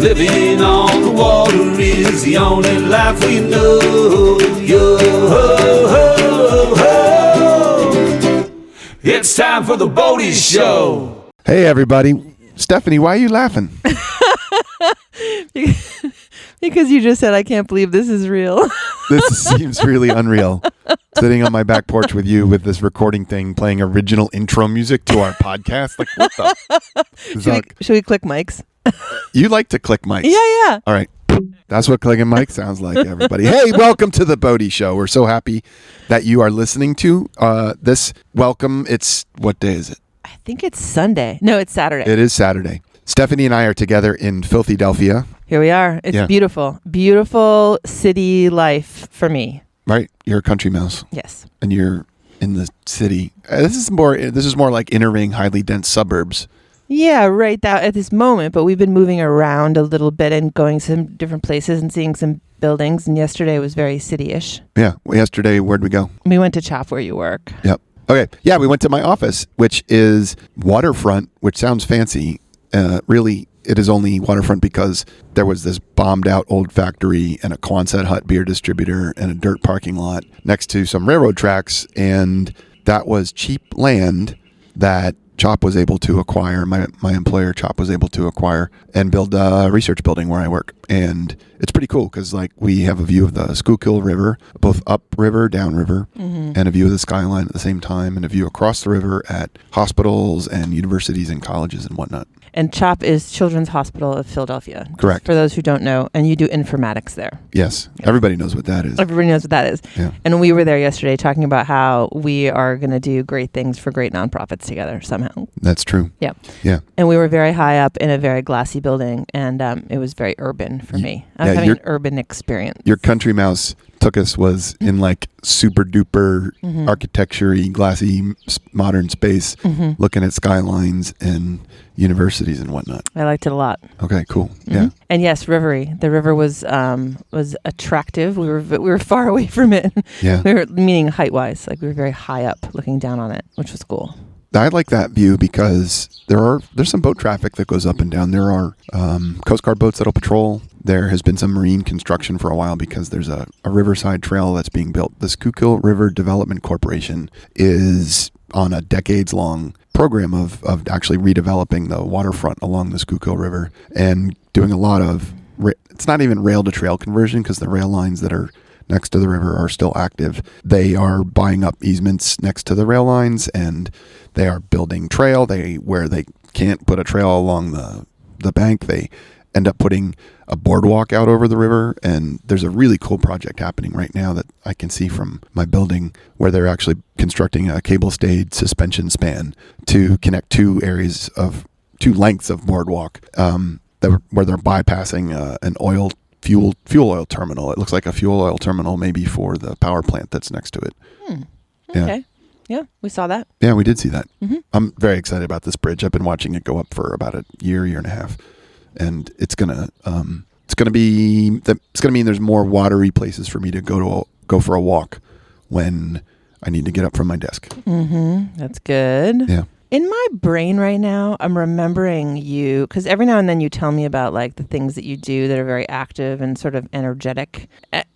Living on the water is the only life we know. Yo, ho, ho, ho. It's time for the Boaty Show. Hey, everybody. Stephanie, why are you laughing? Because you just said, I can't believe this is real. This seems really unreal. Sitting on my back porch with you with this recording thing, playing original intro music to our podcast. Like, what the? Should we click mics? You like to click mics. Yeah. All right. That's what clicking mics sounds like, everybody. Hey, welcome to the Boaty Show. We're so happy that you are listening to this. Welcome. It's, what day is it? I think it's Sunday. No, it's Saturday. It is Saturday. Stephanie and I are together in Philadelphia. Here we are. It's beautiful. Beautiful city life for me. Right? You're a country mouse. Yes. And you're in the city. This is more like inner ring, highly dense suburbs. Yeah, right now at this moment, but we've been moving around a little bit and going some different places and seeing some buildings. And yesterday was very city-ish. Yeah. Well, yesterday, where'd we go? We went to Chop where you work. Yep. Okay. Yeah, we went to my office, which is waterfront, which sounds fancy. Really, it is only waterfront because there was this bombed out old factory and a Quonset hut beer distributor and a dirt parking lot next to some railroad tracks. And that was cheap land that Chop was able to acquire, my employer Chop was able to acquire and build a research building where I work. And it's pretty cool because like we have a view of the Schuylkill River, both upriver, downriver, and a view of the skyline at the same time, and a view across the river at hospitals and universities and colleges and whatnot. And CHOP is Children's Hospital of Philadelphia. Correct. For those who don't know, and you do informatics there. Yes. Everybody knows what that is. Everybody knows what that is. Yeah. And we were there yesterday talking about how we are going to do great things for great nonprofits together somehow. That's true. Yeah. Yeah. And we were very high up in a very glassy building, and it was very urban for me. I was having an urban experience. Your country mouse took us was in like super duper architecture-y, glassy, modern space, looking at skylines and universities and whatnot. I liked it a lot. Okay, cool. Yeah. And yes, Rivery. The river was attractive. We were far away from it. Yeah. We were, meaning height-wise, like we were very high up looking down on it, which was cool. I like that view because there's some boat traffic that goes up and down. There are Coast Guard boats that'll patrol. There has been some marine construction for a while because there's a riverside trail that's being built. The Schuylkill River Development Corporation is on a decades-long program of actually redeveloping the waterfront along the Schuylkill River and doing a lot of, it's not even rail-to-trail conversion because the rail lines that are next to the river are still active. They are buying up easements next to the rail lines and they are building trail. Where they can't put a trail along the bank, they end up putting a boardwalk out over the river. And there's a really cool project happening right now that I can see from my building where they're actually constructing a cable-stayed suspension span to connect two lengths of boardwalk where they're bypassing an fuel oil terminal. It looks like a fuel oil terminal maybe for the power plant that's next to it. Okay. Yeah, we saw that. Yeah, we did see that. I'm very excited about this bridge. I've been watching it go up for about a year and a half, and it's gonna mean there's more watery places for me to go for a walk when I need to get up from my desk. That's good. Yeah. In my brain right now, I'm remembering you because every now and then you tell me about like the things that you do that are very active and sort of energetic.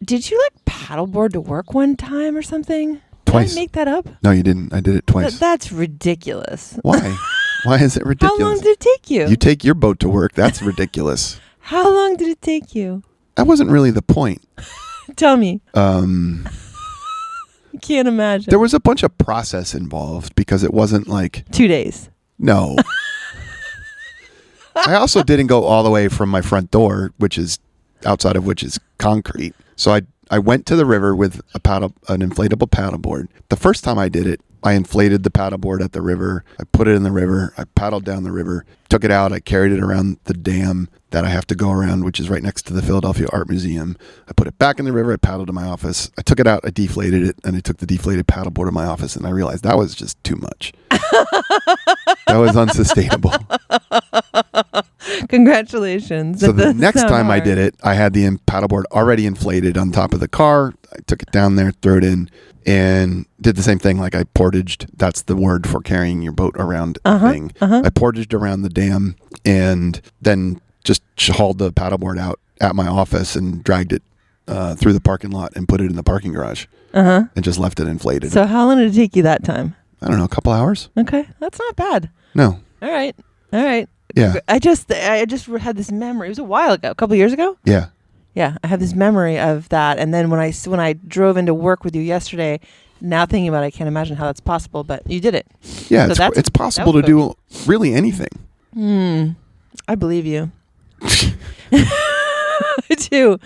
Did you like paddleboard to work one time or something? Twice. Did I make that up? No, you didn't. I did it twice. That's ridiculous. Why? Why is it ridiculous? How long did it take you? You take your boat to work. That's ridiculous. How long did it take you? That wasn't really the point. Tell me. I can't imagine. There was a bunch of process involved because it wasn't like 2 days. No. I also didn't go all the way from my front door, outside of which is concrete. So I went to the river with an inflatable paddleboard. The first time I did it, I inflated the paddleboard at the river. I put it in the river. I paddled down the river, took it out. I carried it around the dam that I have to go around, which is right next to the Philadelphia Art Museum. I put it back in the river. I paddled to my office. I took it out. I deflated it, and I took the deflated paddleboard to my office, and I realized that was just too much. That was unsustainable. Congratulations. So the next time I did it, I had the paddleboard already inflated on top of the car. I took it down there, threw it in, and did the same thing. Like I portaged, that's the word for carrying your boat around thing. I portaged around the dam and then just hauled the paddleboard out at my office and dragged it through the parking lot and put it in the parking garage. And just left it inflated. So how long did it take you that time? I don't know, a couple hours. Okay, that's not bad. No. All right. Yeah. I just had this memory. It was a while ago, a couple years ago. Yeah. Yeah, I have this memory of that. And then when I drove into work with you yesterday, now thinking about it, I can't imagine how that's possible, but you did it. Yeah, So it's possible to do really anything. I believe you. I do.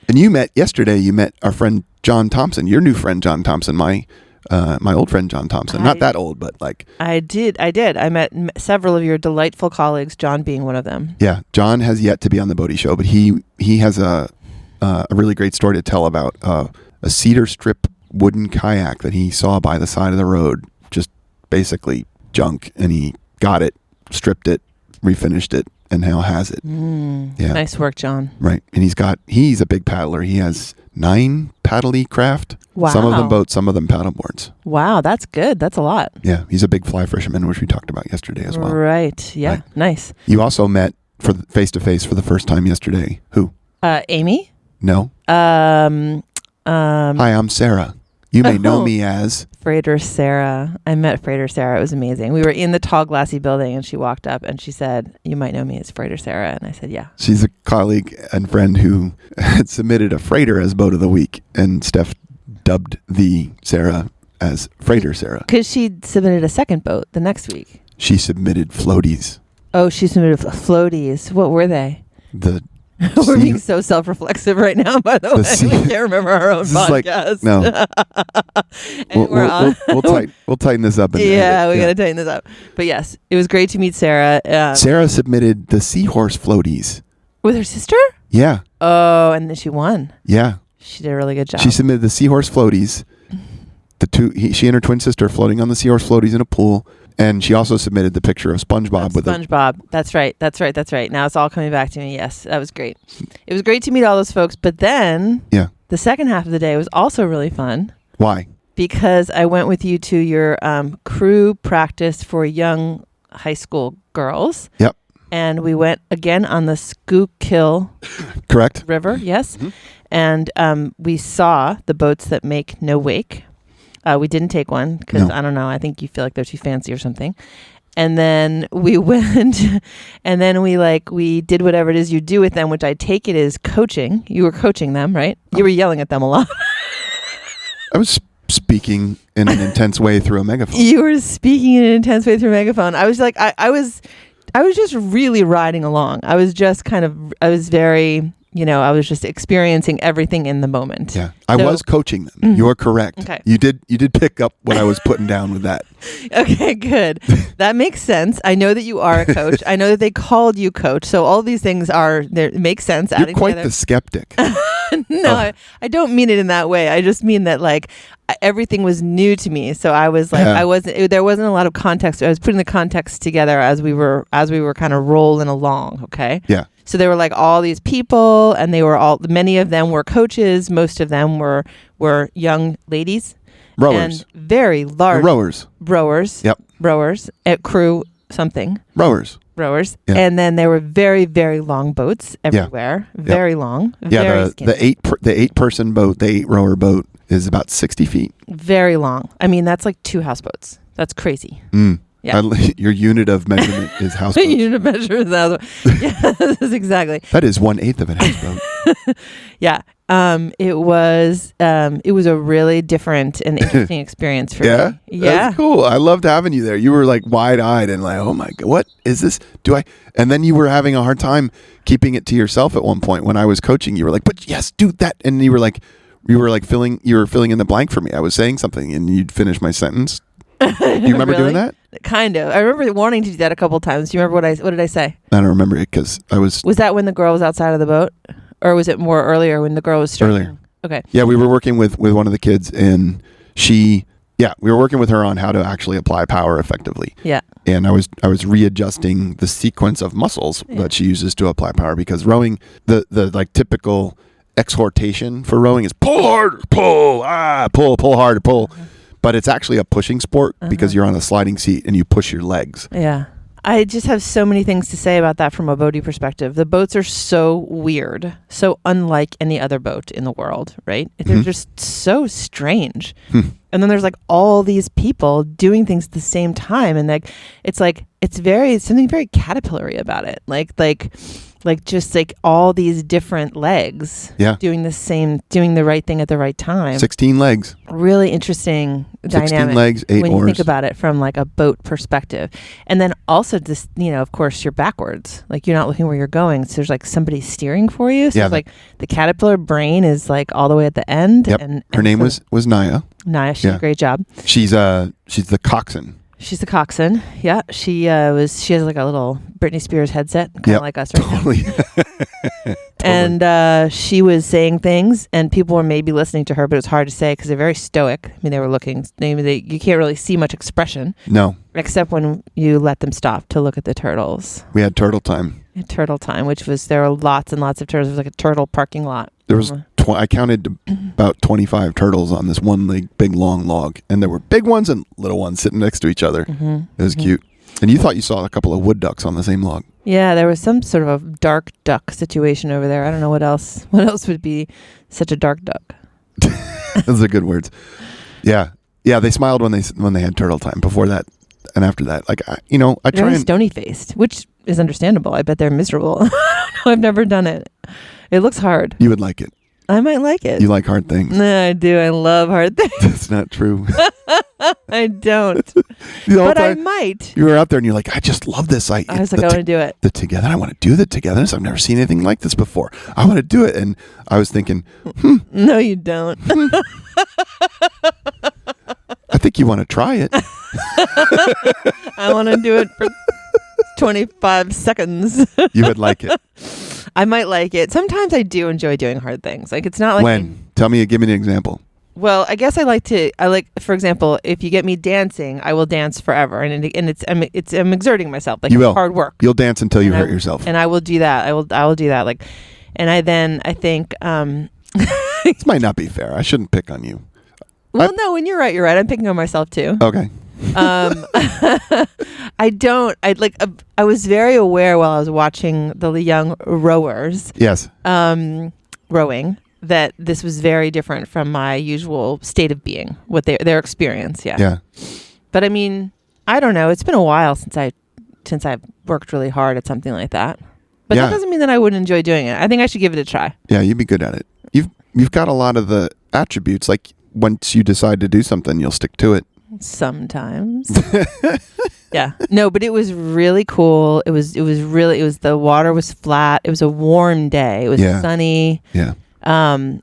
And you met our friend John Thompson, your new friend John Thompson, my old friend John Thompson. Not that old, but like. I did. I met several of your delightful colleagues, John being one of them. Yeah, John has yet to be on the Boaty show, but he has a really great story to tell about a cedar strip wooden kayak that he saw by the side of the road, just basically junk, and he got it, stripped it, refinished it, and now has it. Yeah. Nice work, John. Right. And he's a big paddler. He has 9 paddly craft. Wow. Some of them boats, some of them paddleboards. Wow, that's good. That's a lot. Yeah. He's a big fly fisherman, which we talked about yesterday as well. Right. Yeah. Right. Nice. You also met for face to face for the first time yesterday. Who? Amy? No. Hi, I'm Sarah. You may know me as Freighter Sarah. I met Freighter Sarah. It was amazing. We were in the tall glassy building and she walked up and she said, "You might know me as Freighter Sarah." And I said, "Yeah." She's a colleague and friend who had submitted a freighter as boat of the week, and Steph dubbed the Sarah as Freighter Sarah. Because she submitted a second boat the next week. She submitted floaties. Oh, she submitted floaties. What were they? We're being so self-reflexive right now, by the way. We can't remember our own podcast. We'll tighten this up. We got to tighten this up. But yes, it was great to meet Sarah. Sarah submitted the seahorse floaties. With her sister? Yeah. Oh, and then she won. Yeah. She did a really good job. She submitted the seahorse floaties. She and her twin sister floating on the seahorse floaties in a pool. And she also submitted the picture of SpongeBob with SpongeBob. That's right. Now it's all coming back to me. Yes, that was great. It was great to meet all those folks. But then the second half of the day was also really fun. Why? Because I went with you to your crew practice for young high school girls. Yep. And we went again on the Schuylkill Correct. River. Yes. Mm-hmm. And we saw the boats that make no wake. We didn't take one because I don't know. I think you feel like they're too fancy or something. And then we went and then we did whatever it is you do with them, which I take it is coaching. You were coaching them, right? You were yelling at them a lot. I was speaking in an intense way through a megaphone. You were speaking in an intense way through a megaphone. I was like, I was just really riding along. I was very, I was just experiencing everything in the moment. Yeah, I was coaching them. Mm-hmm. You're correct. Okay. You did pick up what I was putting down with that. Okay, good. That makes sense. I know that you are a coach. I know that they called you coach. So all these things make sense. You're quite the skeptic. No, I don't mean it in that way. I just mean that everything was new to me. So I was there wasn't a lot of context. I was putting the context together as we were kind of rolling along. Okay. Yeah. So there were all these people, and many of them were coaches. Most of them were young ladies. Rowers. And very large. Rowers. Yep. Rowers at crew something. Rowers. Yep. And then there were very, very long boats everywhere. Yeah. Very long. Yeah. Very skinny. The 8-person boat, the 8-rower boat is about 60 feet. Very long. I mean, that's like 2 houseboats. That's crazy. Yeah. Your unit of measurement is houseboat. Unit of measurement is houseboat. Yes, exactly. That is 1/8 of a houseboat. Yeah. It was a really different and interesting experience for me. Yeah. That's cool. I loved having you there. You were wide-eyed and oh my God, what is this? And then you were having a hard time keeping it to yourself at one point when I was coaching. You were like, but yes, do that. And you were filling in the blank for me. I was saying something and you'd finish my sentence. Do you remember doing that? Kind of. I remember wanting to do that a couple of times. Do you remember what did I say? I don't remember it because I was... Was that when the girl was outside of the boat? Or was it more earlier when the girl was starting? Earlier. Okay. Yeah, we were working with one of the kids and we were working with her on how to actually apply power effectively. Yeah. And I was readjusting the sequence of muscles that she uses to apply power because rowing, the typical exhortation for rowing is pull hard, pull hard, pull. But it's actually a pushing sport because you're on a sliding seat and you push your legs. Yeah. I just have so many things to say about that from a boaty perspective. The boats are so weird, so unlike any other boat in the world, right? They're just so strange. And then there's like all these people doing things at the same time, and it's something very caterpillary about it. Just like all these different legs doing the right thing at the right time. 16 legs. Really interesting 16 dynamic legs, 8 when oars. you think about it from like a boat perspective. And then also just, of course you're backwards. Like you're not looking where you're going. So there's like somebody steering for you. So it's like the caterpillar brain is like all the way at the end. Yep. And her name was Naya. Naya, she did a great job. She's the coxswain. She's the coxswain. Yeah. She has like a little Britney Spears headset, kind of like us right totally. now. And she was saying things and people were maybe listening to her, but it was hard to say because they're very stoic. I mean, they were looking, you can't really see much expression. No. Except when you let them stop to look at the turtles. We had turtle time. Turtle time, there were lots and lots of turtles. It was like a turtle parking lot. There was, I counted about 25 turtles on this one big long log. And there were big ones and little ones sitting next to each other. It was cute. And you thought you saw a couple of wood ducks on the same log. Yeah, there was some sort of a dark duck situation over there. I don't know what else. What else would be such a dark duck? Those are good words. Yeah. Yeah, they smiled when they had turtle time. Before that and after that. Like, I try and stony-faced, which is understandable. I bet they're miserable. I've never done it. It looks hard. You would like it. I might like it. You like hard things. No, I do. I love hard things. That's not true. I don't. But I might. You were out there and you're like, I just love this. I was like, I want to do it. I want to do the togetherness. I've never seen anything like this before. I want to do it. And I was thinking, No, you don't. I think you want to try it. I want to do it for 25 seconds. You would like it. I might like it. Sometimes I do enjoy doing hard things. Like it's not like when. Give me an example. Well, I guess I like, for example, if you get me dancing, I will dance forever, and I'm exerting myself. Like you will. It's hard work. You'll dance until you hurt yourself. And I will do that. I will do that. Like, and I think. This might not be fair. I shouldn't pick on you. Well, no, when you're right, you're right. I'm picking on myself too. Okay. I was very aware while I was watching the young rowers. Yes. Rowing, that this was very different from my usual state of being, what their experience. Yeah. Yeah. But I mean, I don't know. It's been a while since I've worked really hard at something like that. But that doesn't mean that I wouldn't enjoy doing it. I think I should give it a try. Yeah, you'd be good at it. You've got a lot of the attributes. Like once you decide to do something, you'll stick to it. Sometimes. Yeah. No, but it was really cool. It was the water was flat. It was a warm day. It was sunny. Yeah.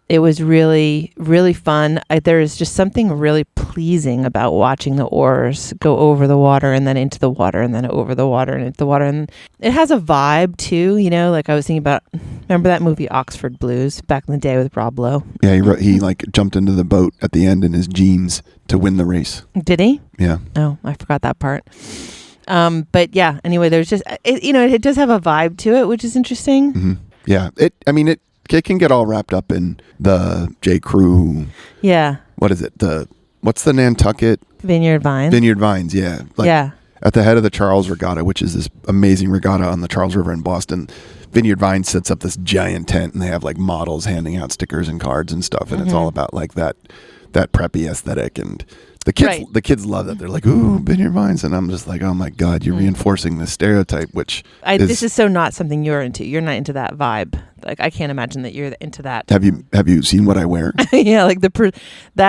It was really, really fun. There is just something really pleasing about watching the oars go over the water and then into the water and then over the water and into the water. And it has a vibe too, like I was thinking about, remember that movie Oxford Blues back in the day with Rob Lowe? Yeah, he jumped into the boat at the end in his jeans to win the race. Did he? Yeah. Oh, I forgot that part. But yeah, anyway, there's just, it does have a vibe to it, which is interesting. Mm-hmm. Yeah. It can get all wrapped up in the J. Crew. Yeah. What is it? What's the Nantucket? Vineyard Vines. Vineyard Vines, yeah. At the head of the Charles Regatta, which is this amazing regatta on the Charles River in Boston, Vineyard Vines sets up this giant tent and they have like models handing out stickers and cards and stuff. And it's all about like that preppy aesthetic. And the kids love that. They're like, ooh, Vineyard Vines. And I'm just like, oh my God, you're reinforcing this stereotype, which this is so not something you're into. You're not into that vibe. Like, I can't imagine that you're into that. Have you seen what I wear? Yeah, like I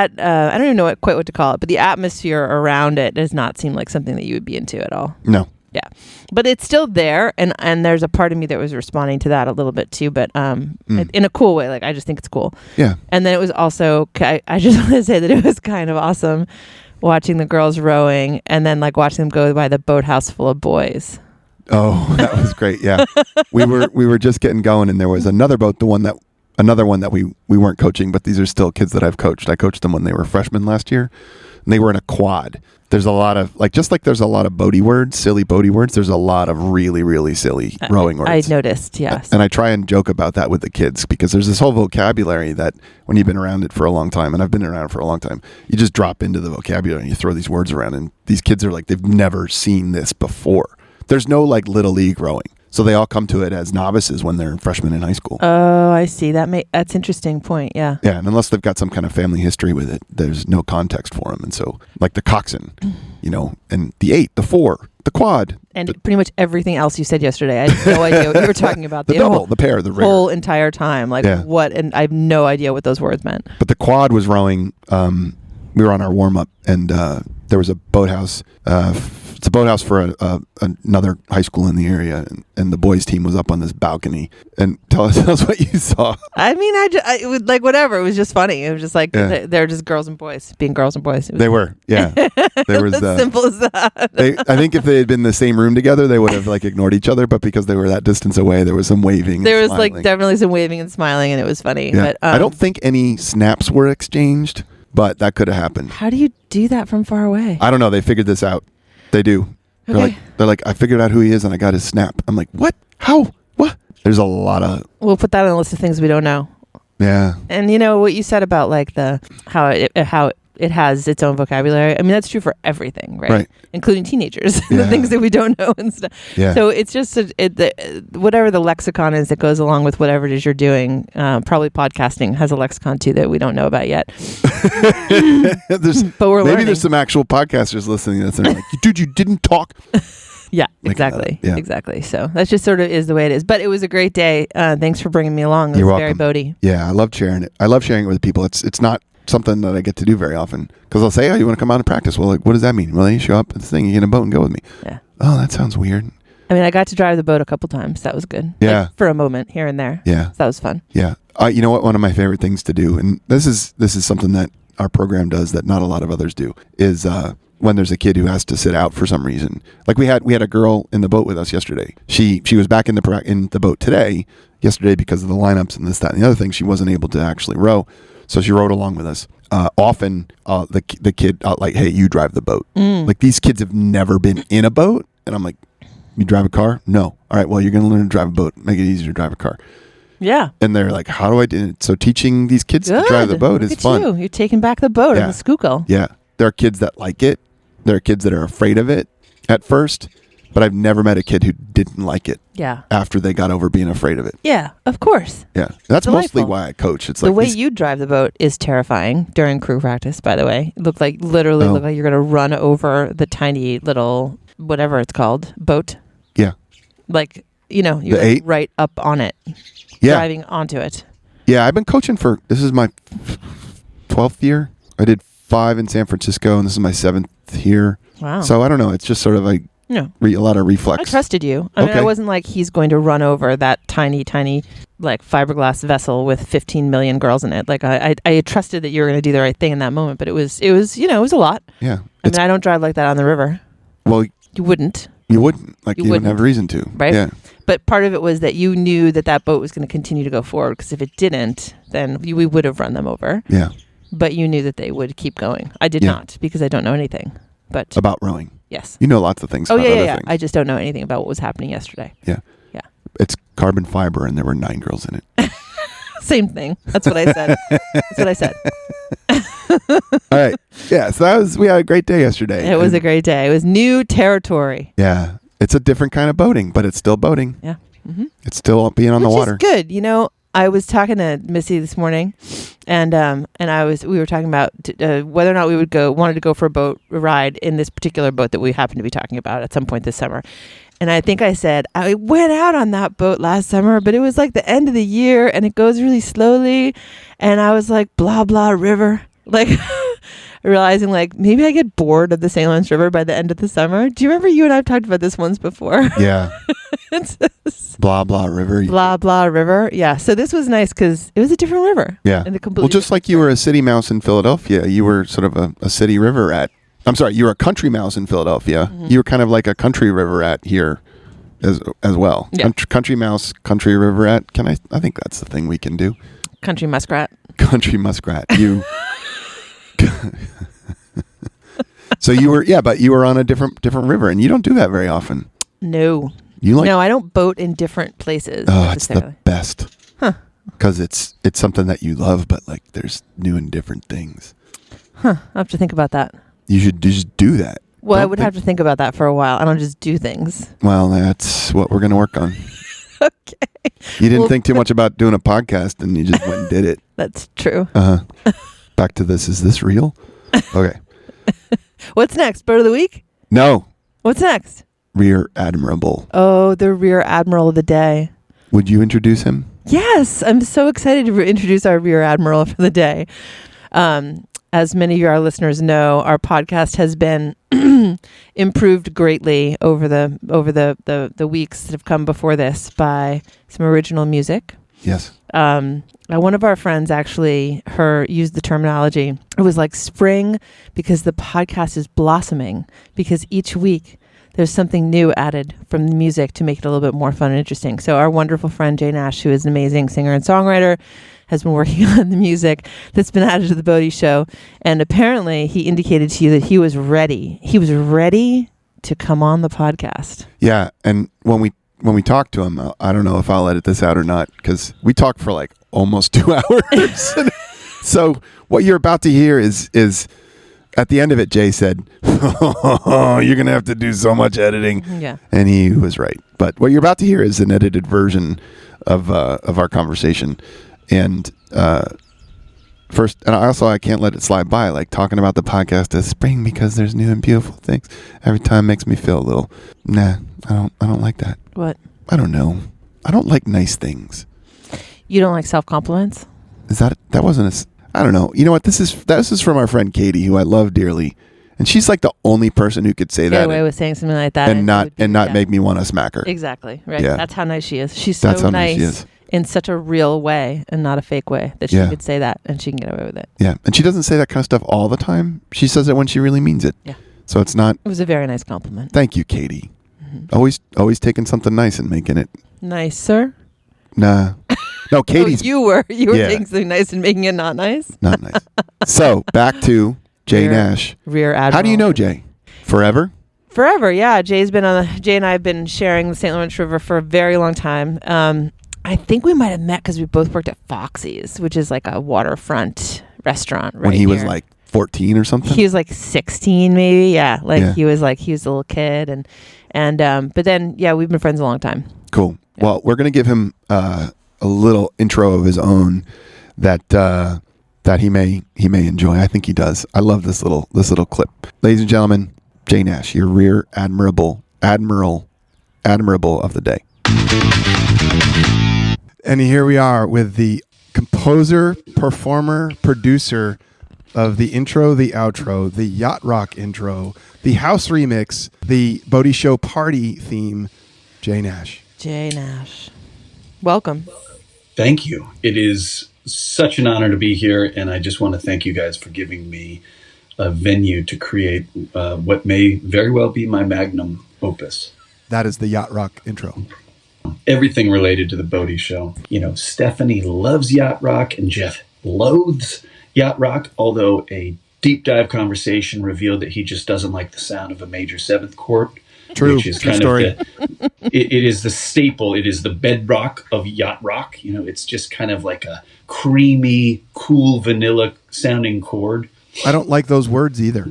don't even know quite what to call it, but the atmosphere around it does not seem like something that you would be into at all. No. Yeah, but it's still there, and there's a part of me that was responding to that a little bit too, but in a cool way. Like, I just think it's cool. Yeah. And then it was also, I just want to say that it was kind of awesome watching the girls rowing and then like watching them go by the boathouse full of boys. Oh, that was great. Yeah. we were just getting going and there was another boat, another one that we weren't coaching, but these are still kids that I've coached. I coached them when they were freshmen last year and they were in a quad. There's a lot of just like there's a lot of boaty words, silly boaty words. There's a lot of really, really silly rowing words. I noticed, yes. And I try and joke about that with the kids because there's this whole vocabulary that when you've been around it for a long time, and I've been around for a long time, you just drop into the vocabulary and you throw these words around and these kids are like, they've never seen this before. There's no like little league rowing. So they all come to it as novices when they're freshmen in high school. Oh, I see. That's interesting point. Yeah. Yeah, and unless they've got some kind of family history with it, there's no context for them. And so, like the coxswain, and the 8, the 4, the quad, and pretty much everything else you said yesterday, I had no idea what you were talking about. The double, the pair, the rigger. Whole entire time, what? And I have no idea what those words meant. But the quad was rowing. We were on our warm up, and there was a boathouse. It's a boathouse for another high school in the area, and the boys' team was up on this balcony. And tell us what you saw. I mean, it was like whatever. It was just funny. It was just like they're just girls and boys being girls and boys. They were, yeah. There was simple as that. I think if they had been in the same room together, they would have like ignored each other. But because they were that distance away, there was some waving. There was like definitely some waving and smiling, and it was funny. Yeah. But I don't think any snaps were exchanged, but that could have happened. How do you do that from far away? I don't know. They figured this out. They do. Okay. They're like, I figured out who he is and I got his snap. I'm like, what? How? What? There's a lot of... We'll put that on a list of things we don't know. Yeah. And what you said about like how it has its own vocabulary. I mean, that's true for everything, right? Right. Including teenagers, Yeah. the things that we don't know and stuff. Yeah. So it's just whatever the lexicon is that goes along with whatever it is you're doing. Probably podcasting has a lexicon too that we don't know about yet. But we're learning. Maybe there's some actual podcasters listening that's like, dude, you didn't talk. Yeah, Making exactly. Yeah. Exactly. So that's just sort of is the way it is. But it was a great day. Thanks for bringing me along. It was You're very boaty. Yeah, I love sharing it. I love sharing it with people. It's not something that I get to do very often because I'll say, oh, you want to come out and practice? Well, like, what does that mean? Well, you show up at this thing, you get in a boat and go with me. Yeah. Oh, that sounds weird. I mean, I got to drive the boat a couple times. That was good. Yeah. Like, for a moment here and there. Yeah. So that was fun. Yeah. You know what? One of my favorite things to do, and this is something that our program does that not a lot of others do, is when there's a kid who has to sit out for some reason. Like we had a girl in the boat with us yesterday. She was back in the boat today. Yesterday, because of the lineups and this, that, and the other thing, she wasn't able to actually row. So she rowed along with us. Often, the kid like, hey, you drive the boat. Like these kids have never been in a boat, and I'm like, you drive a car? No. All right. Well, you're going to learn to drive a boat. Make it easier to drive a car. Yeah. And they're like, how do I do it? So teaching these kids Good. to drive the boat Look is at fun. You're taking back the boat Yeah. on the Schuylkill. Yeah. There are kids that like it. There are kids that are afraid of it at first, but I've never met a kid who didn't like it Yeah. after they got over being afraid of it. Yeah, of course. Yeah. That's mostly Delightful. why I coach. It's The like way these- you drive the boat is terrifying during crew practice, by the way. It looked like you're going to run over the tiny little, whatever it's called, boat. Yeah. Like, you're The like 8? right up on it, Yeah. driving onto it. Yeah. I've been coaching this is my 12th year. I did 5 in San Francisco, and this is my 7th here. Wow. So I don't know. It's just sort of like No. a lot of reflex. I trusted you. I mean, Okay. I wasn't like he's going to run over that tiny, like fiberglass vessel with 15 million girls in it. Like I trusted that you were going to do the right thing in that moment, but it was it was a lot. Yeah. I mean, I don't drive like that on the river. Well, You wouldn't. you wouldn't. Like You you wouldn't wouldn't. have reason to. Right? Yeah. But part of it was that you knew that boat was going to continue to go forward, because if it didn't, then we would have run them over. Yeah. But you knew that they would keep going. I did Yeah. not, because I don't know anything. But About rowing. yes. You know lots of things Oh, about yeah, other yeah. things. I just don't know anything about what was happening yesterday. Yeah. Yeah. It's carbon fiber, and there were 9 girls in it. Same thing. That's what I said. That's what I said. All right. Yeah. So we had a great day yesterday. It was a And, great day. It was new territory. Yeah. It's a different kind of boating, but it's still boating. Yeah. Mm-hmm. It's still being on the water. Which is good. I was talking to Missy this morning, and we were talking about whether or not we wanted to go for a ride in this particular boat that we happen to be talking about at some point this summer. And I think I said, I went out on that boat last summer, but it was like the end of the year and it goes really slowly. And I was like, blah, blah, river. Like, realizing like maybe I get bored of the St. Lawrence River by the end of the summer. Do you remember you and I have talked about this once before? Yeah. Blah, blah river. Blah, blah river. Yeah. So this was nice because it was a different river. Yeah. And Well, just like you were a city mouse in Philadelphia, you were sort of a city river rat. I'm sorry, you were a country mouse in Philadelphia. Mm-hmm. You were kind of like a country river rat here as well. Yeah. Country mouse, country river rat. I think that's the thing we can do. Country muskrat. Country muskrat. You. So you were on a different river, and you don't do that very often. No. No, I don't boat in different places. Oh, it's the necessarily. best. Huh. Because it's something that you love, but like there's new and different things. Huh. I'll have to think about that. You should just do that. Well, I would have to think about that for a while. I don't just do things. Well, that's what we're going to work on. Okay. You didn't think too much about doing a podcast, and you just went and did it. That's true. Back to this. Is this real? Okay. What's next? Bird of the week? No. What's next? Rear Admirable. Oh, the Rear Admiral of the day. Would you introduce him? Yes, I'm so excited to introduce our Rear Admiral for the day. As many of our listeners know, our podcast has been improved greatly over the weeks that have come before this by some original music. Yes. One of our friends actually used the terminology. It was like spring because the podcast is blossoming, because each week there's something new added from the music to make it a little bit more fun and interesting. So our wonderful friend Jay Nash, who is an amazing singer and songwriter, has been working on the music that's been added to the Boaty show. And apparently he indicated to you that he was ready. He was ready to come on the podcast. Yeah. And when we talked to him, I don't know if I'll edit this out or not, because we talked for like almost 2 hours. So what you're about to hear is at the end of it, Jay said, "Oh, you're going to have to do so much editing." Yeah. And he was right. But what you're about to hear is an edited version of our conversation. And first, and I can't let it slide by, like talking about the podcast as spring because there's new and beautiful things. Every time makes me feel a little, I don't like that. What? I don't know. I don't like nice things. You don't like self-compliments? That wasn't I don't know. You know what? This is from our friend Katie, who I love dearly. And she's like the only person who could say Get that away with saying something like that. and not make me want to smack her. Exactly. Right. Yeah. That's how nice she is. She's That's so how nice she nice is. in such a real way and not a fake way that she Yeah. could say that and she can get away with it. Yeah. And she doesn't say that kind of stuff all the time. She says it when she really means it. Yeah. So it's not. It was a very nice compliment. Thank you, Katie. Mm-hmm. Always taking something nice and making it. Nice, sir. Nah. No, Katie's. Oh, you were Yeah. taking something nice and making it not nice? Not nice. So back to Jay Nash. Rear Admiral. How do you know Jay? Forever? Forever, yeah. Jay and I have been sharing the St. Lawrence River for a very long time. I think we might have met because we both worked at Foxy's, which is like a waterfront restaurant. Right When he was here. like 14 or something? He was like 16, maybe. Yeah, Yeah. he was a little kid, and but then we've been friends a long time. Cool. Yeah. Well, we're gonna give him a little intro of his own that he may enjoy. I think he does. I love this little clip. Ladies and gentlemen, Jay Nash, your Rear Admiral of the day. And here we are with the composer, performer, producer of the intro, the outro, the yacht rock intro, the house remix, the Boaty Show party theme, Jay Nash. Jay Nash, welcome. Thank you. It is such an honor to be here, and I just want to thank you guys for giving me a venue to create what may very well be my magnum opus. That is the yacht rock intro. Everything related to the Boaty Show. You know, Stephanie loves yacht rock, and Jeff loathes yacht rock, although a deep dive conversation revealed that he just doesn't like the sound of a major seventh chord. True. Which is True kind story. of it is the staple. It is the bedrock of yacht rock. You know, it's just kind of like a creamy, cool, vanilla sounding chord. I don't like those words either.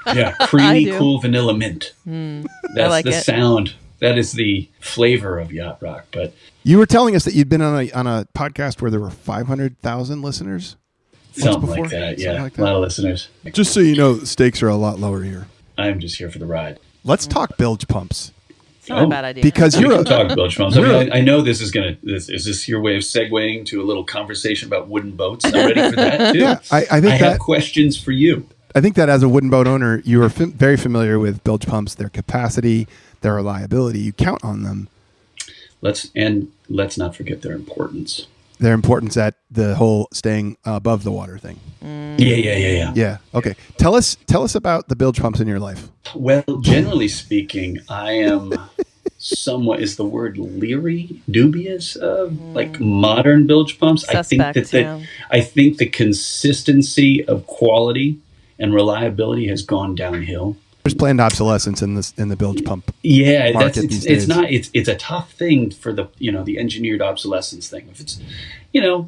Yeah, I creamy, do. cool, vanilla mint. That's like the it. sound. That is the flavor of yacht rock. But You were telling us that you'd been on a podcast where there were 500,000 listeners. something before? like that. Yeah, Something like that. a lot of listeners. Just so you know, the stakes are a lot lower here. I'm just here for the ride. Let's talk bilge pumps. It's not a bad idea. Because We you're can a, talk bilge pumps. I mean, I know this is is this your way of segueing to a little conversation about wooden boats? I'm ready for that too. Yeah, I think I that have questions for you. I think that as a wooden boat owner, you are very familiar with bilge pumps, their capacity, their reliability. You count on them. Let's not forget their importance. Their importance at the whole staying above the water thing. Yeah. Yeah. Okay. Tell us about the bilge pumps in your life. Well, generally speaking, I am somewhat, is the word leery, dubious of like modern bilge pumps. Suspect, I think the consistency of quality and reliability has gone downhill. There's planned obsolescence in the bilge pump. Yeah, market these days. it's a tough thing for the engineered obsolescence thing. If it's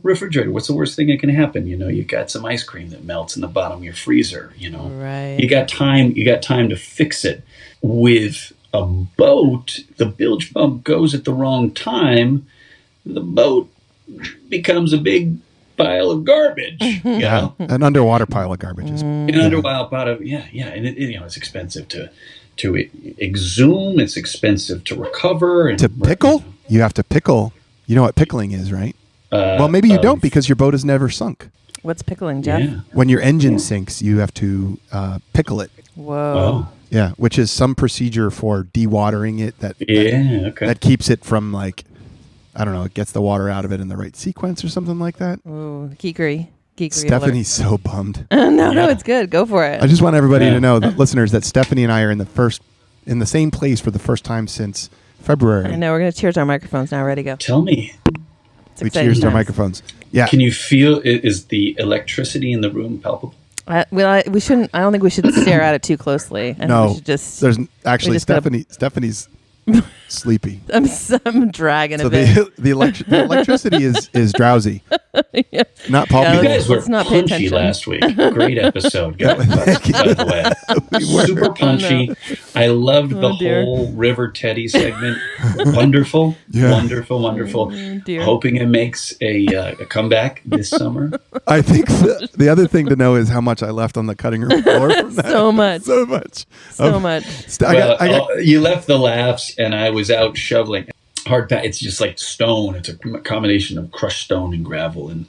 refrigerator, what's the worst thing that can happen? You got some ice cream that melts in the bottom of your freezer. Right. You got time to fix it. With a boat, the bilge pump goes at the wrong time. The boat becomes a big pile of garbage. Yeah, an underwater pile of garbage. An underwater pile of and it's expensive to exhume. It's expensive to recover and to pickle. You have to pickle. You know what pickling is, right? Well, maybe you don't because your boat has never sunk. What's pickling, Jeff? Yeah. When your engine sinks, you have to pickle it. Whoa. Oh. Yeah, which is some procedure for dewatering it that keeps it from it gets the water out of it in the right sequence or something like that. Ooh, geekery. Stephanie's so bummed. No, it's good. Go for it. I just want everybody to know, the listeners, that Stephanie and I are in the same place for the first time since February. I know. We're going to cheers our microphones now. Ready, go. Tell me. We cheers our microphones. Yeah. Can you feel, is the electricity in the room palpable? We shouldn't. I don't think we should stare at it too closely. No, we should just. There's actually Stephanie's sleepy. I'm dragging a bit. bit. The electricity is drowsy. Yeah. Not palpable. You guys were Let's not pay punchy attention. last week. Great episode, guys. By the way, super punchy. I loved the whole River Teddy segment. Wonderful, wonderful. Dear. Hoping it makes a comeback this summer. I think the other thing to know is how much I left on the cutting room floor from that. So much. So much. You left the laughs, and I was out shoveling. It's just like stone. It's a combination of crushed stone and gravel, and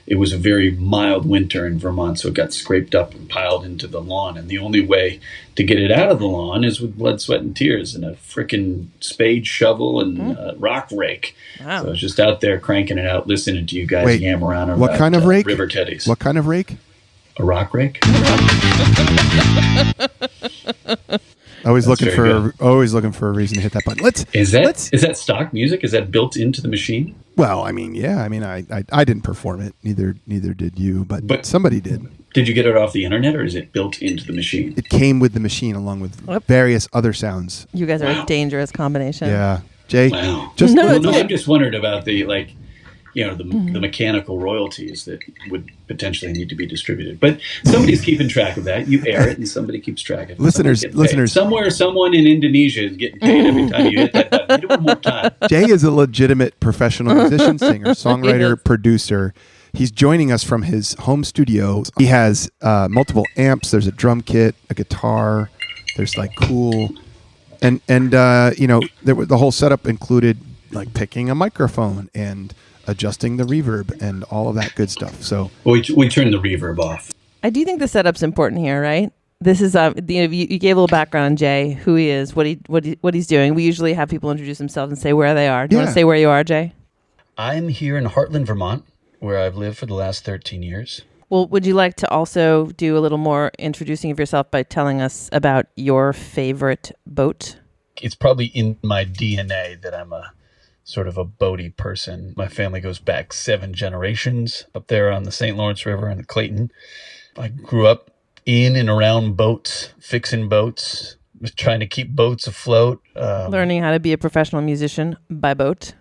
it was a very mild winter in Vermont, so it got scraped up and piled into the lawn. And the only way to get it out of the lawn is with blood, sweat, and tears, and a frickin' spade, shovel, and rock rake. Wow. So I was just out there cranking it out, listening to you guys yam around about what kind of rake? River Teddies. What kind of rake? A rock rake. Always looking for a reason to hit that button. Is that stock music? Is that built into the machine? Well, I didn't perform it. Neither did you, but somebody did. Did you get it off the internet, or is it built into the machine? It came with the machine along with various other sounds. You guys are a dangerous combination. Yeah, Jay. Wow. I'm just wondering about the the mechanical royalties that would potentially need to be distributed. But somebody's keeping track of that. You air it, and somebody keeps track of it. Listeners. Somewhere, someone in Indonesia is getting paid every time you hit that button. Hit it one more time. Jay is a legitimate professional musician, singer, songwriter, producer. He's joining us from his home studio. He has multiple amps. There's a drum kit, a guitar. There's cool, and the whole setup included picking a microphone and adjusting the reverb and all of that good stuff. So we turned the reverb off. I do think the setup's important here, right? This is you gave a little background on Jay, who he is, what he's doing. We usually have people introduce themselves and say where they are. Do you want to say where you are, Jay? I'm here in Heartland, Vermont, where I've lived for the last 13 years. Well, would you like to also do a little more introducing of yourself by telling us about your favorite boat? It's probably in my DNA that I'm a sort of a boaty person. My family goes back 7 generations up there on the St. Lawrence River and the Clayton. I grew up in and around boats, fixing boats, trying to keep boats afloat. Learning how to be a professional musician by boat.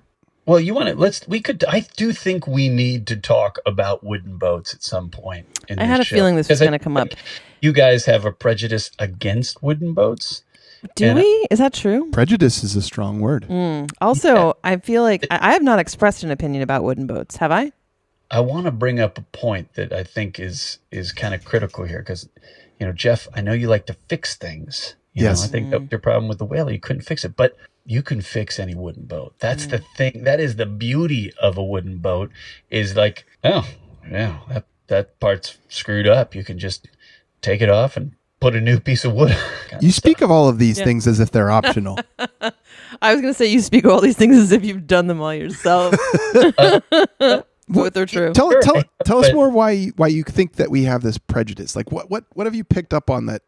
Well, I do think we need to talk about wooden boats at some point. I had a feeling this was going to come up. You guys have a prejudice against wooden boats. Do we? Is that true? Prejudice is a strong word. Also, I feel like I have not expressed an opinion about wooden boats. Have I? I want to bring up a point that I think is kind of critical here because, Jeff, I know you like to fix things. Yes. I think that was your problem with the Whaler. You couldn't fix it, but you can fix any wooden boat. That's the thing. That is the beauty of a wooden boat is that part's screwed up. You can just take it off and put a new piece of wood. You speak of all of these things as if they're optional. I was going to say you speak of all these things as if you've done them all yourself. Both are true. Tell us more why you think that we have this prejudice. What have you picked up on that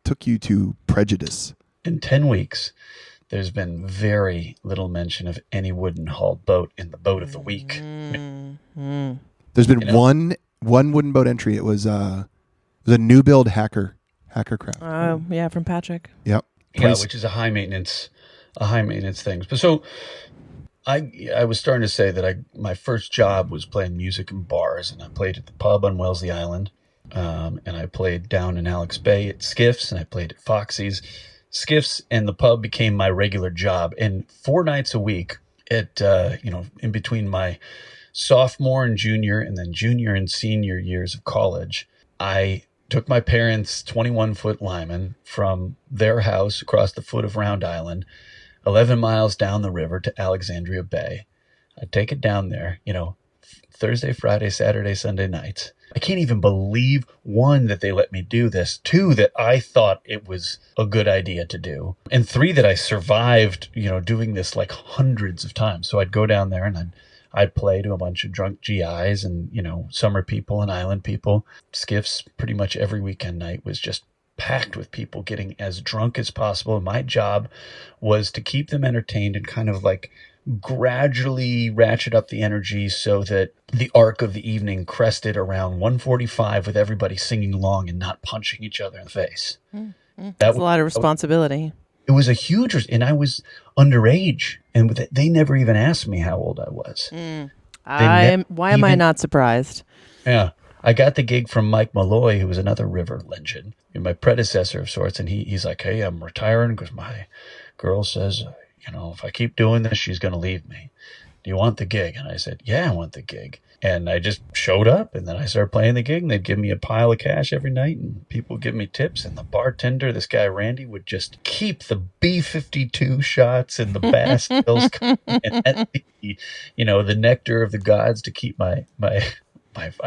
took you to prejudice? In 10 weeks, there's been very little mention of any wooden hauled boat in the boat of the week. There's been one wooden boat entry. It was a new build hacker Hackercraft. Oh, yeah, from Patrick. Yep. Yeah, which is a high maintenance thing. But so I was starting to say that my first job was playing music in bars, and I played at the pub on Wellesley Island, and I played down in Alex Bay at Skiff's, and I played at Foxy's. Skiff's and the pub became my regular job, and 4 nights a week at in between my sophomore and junior, and then junior and senior years of college, I took my parents' 21-foot Lyman from their house across the foot of Round Island, 11 miles down the river to Alexandria Bay. I'd take it down there, Thursday, Friday, Saturday, Sunday nights. I can't even believe, 1, that they let me do this, 2, that I thought it was a good idea to do, and 3, that I survived, doing this like hundreds of times. So I'd go down there and I'd play to a bunch of drunk GIs and, summer people and island people. Skiff's pretty much every weekend night was just packed with people getting as drunk as possible. And my job was to keep them entertained and kind of like gradually ratchet up the energy so that the arc of the evening crested around 1:45 with everybody singing along and not punching each other in the face. That's a lot of responsibility. It was a huge, and I was underage, and they never even asked me how old I was. Why am I not surprised? Yeah. I got the gig from Mike Malloy, who was another river legend, my predecessor of sorts, and he's like, hey, I'm retiring because my girl says, if I keep doing this, she's going to leave me. Do you want the gig? And I said, yeah, I want the gig. And I just showed up, and then I started playing the gig, and they'd give me a pile of cash every night, and people would give me tips. And the bartender, this guy Randy, would just keep the B-52 shots and the Bass Hills and the nectar of the gods to keep my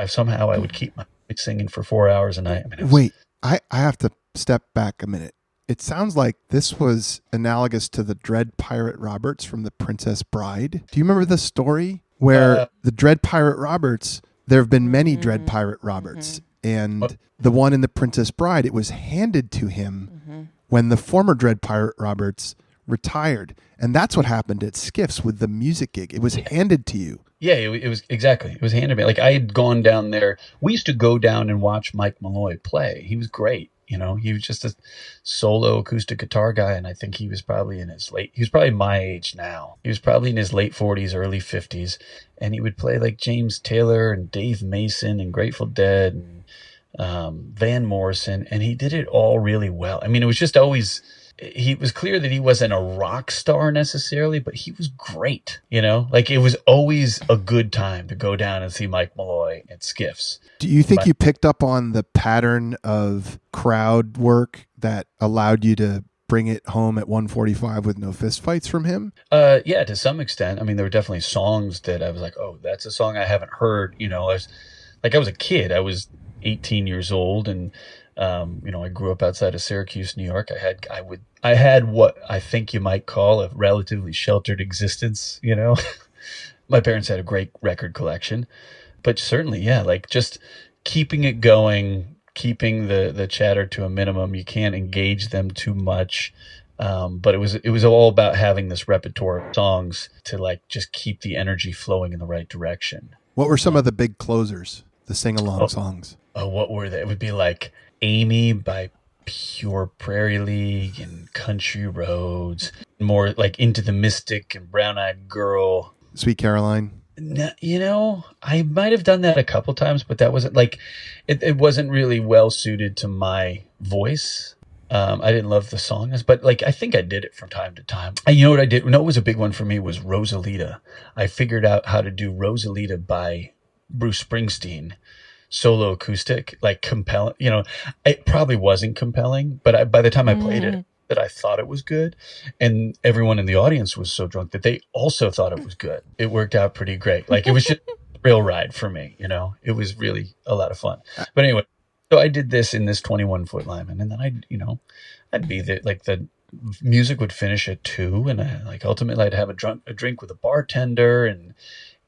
somehow I would keep my singing for 4 hours a night. Wait, I have to step back a minute. It sounds like this was analogous to the Dread Pirate Roberts from The Princess Bride. Do you remember the story where the Dread Pirate Roberts, there have been many Dread Pirate Roberts, and the one in The Princess Bride, it was handed to him when the former Dread Pirate Roberts retired. And that's what happened at Skiff's with the music gig. It was handed to you. Yeah, it was exactly. It was handed to me. Like I had gone down there. We used to go down and watch Mike Malloy play. He was great. He was just a solo acoustic guitar guy, and I think he was probably he was probably my age now. He was probably in his late 40s, early 50s, and he would play like James Taylor and Dave Mason and Grateful Dead and Van Morrison, and he did it all really well. It was just always... It was clear that he wasn't a rock star necessarily, but he was great. Like it was always a good time to go down and see Mike Malloy at Skiff's. Do you think you picked up on the pattern of crowd work that allowed you to bring it home at 1:45 with no fist fights from him? Yeah, to some extent. There were definitely songs that I was like, oh, that's a song I haven't heard. I was a kid. I was 18 years old, and I grew up outside of Syracuse, New York. I had what I think you might call a relatively sheltered existence. My parents had a great record collection, but certainly, yeah, like just keeping it going, keeping the chatter to a minimum. You can't engage them too much. But it was all about having this repertoire of songs to like just keep the energy flowing in the right direction. What were some of the big closers, the sing-along songs? Oh, what were they? It would be like Amy by Pure Prairie League and Country Roads, more like Into the Mystic and Brown Eyed Girl. Sweet Caroline. No, I might have done that a couple times, but that wasn't like, it wasn't really well suited to my voice. I didn't love the songs, but like, I think I did it from time to time. And you know what I did? No, it was a big one for me was Rosalita. I figured out how to do Rosalita by Bruce Springsteen, solo acoustic, like compelling. It probably wasn't compelling, but by the time I played it, that I thought it was good, and everyone in the audience was so drunk that they also thought it was good. It worked out pretty great. Like it was just a real ride for me. It was really a lot of fun. But anyway, so I did this in this 21-foot Lyman, and then I'd be there, like the music would finish at 2, and ultimately I'd have a drink with a bartender and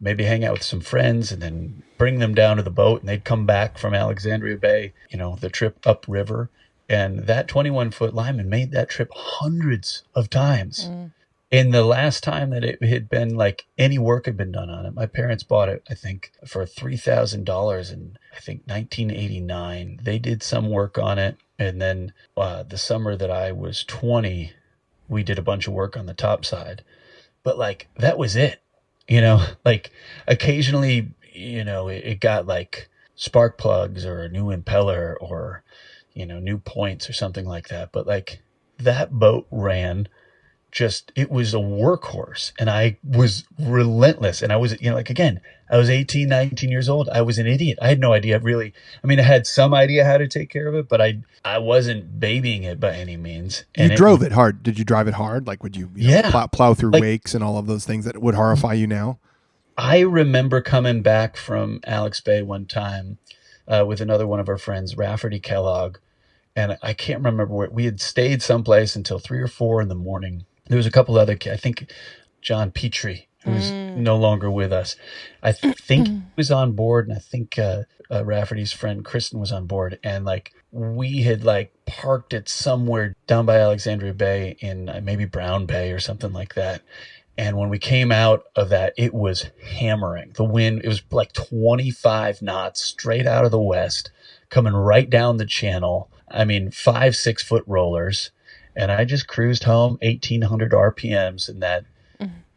maybe hang out with some friends, and then bring them down to the boat, and they'd come back from Alexandria Bay, the trip upriver. And that 21-foot Lyman made that trip hundreds of times. And the last time that it had been like any work had been done on it, my parents bought it, I think, for $3,000 in, I think, 1989. They did some work on it. And then the summer that I was 20, we did a bunch of work on the top side. But like, that was it, like occasionally, it got like spark plugs or a new impeller or, new points or something like that. But like that boat ran it was a workhorse, and I was relentless. And I was, again, I was 18, 19 years old. I was an idiot. I had no idea really. I mean, I had some idea how to take care of it, but I wasn't babying it by any means. And you drove it hard. Did you drive it hard? Like, would you, plow through like, wakes and all of those things that would horrify you now? I remember coming back from Alex Bay one time with another one of our friends, Rafferty Kellogg. And I can't remember where we had stayed someplace until 3 or 4 in the morning. There was a couple other kids. I think John Petrie, who's no longer with us. I think he was on board, and I think Rafferty's friend Kristen was on board. And like we had like parked it somewhere down by Alexandria Bay in maybe Brown Bay or something like that. And when we came out of that, it was hammering. The wind, it was like 25 knots straight out of the west, coming right down the channel. I mean, 5-6 foot rollers. And I just cruised home 1,800 RPMs in that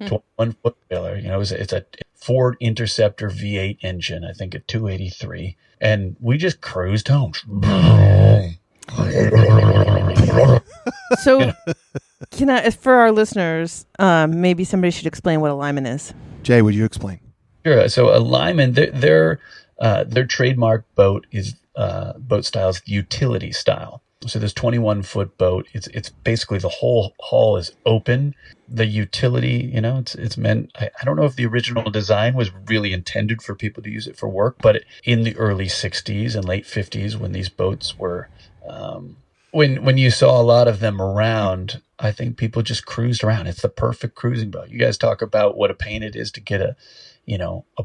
21-foot trailer. It's a Ford Interceptor V8 engine, I think at 283. And we just cruised home. So, for our listeners, maybe somebody should explain what a Lyman is. Jay, would you explain? Sure. So a Lyman, their trademark boat is boat style is utility style. So this 21-foot boat, it's basically the whole hull is open. The utility, it's meant. I don't know if the original design was really intended for people to use it for work, but in the early '60s and late '50s, when these boats were, when you saw a lot of them around, I think people just cruised around. It's the perfect cruising boat. You guys talk about what a pain it is to get a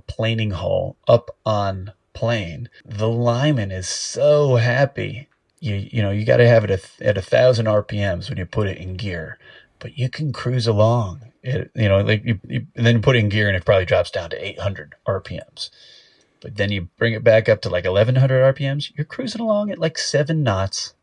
planing hull up on plane. The Lyman is so happy. You got to have it at 1,000 RPMs when you put it in gear, but you can cruise along. And then you put it in gear and it probably drops down to 800 RPMs. But then you bring it back up to like 1,100 RPMs. You're cruising along at like 7 knots.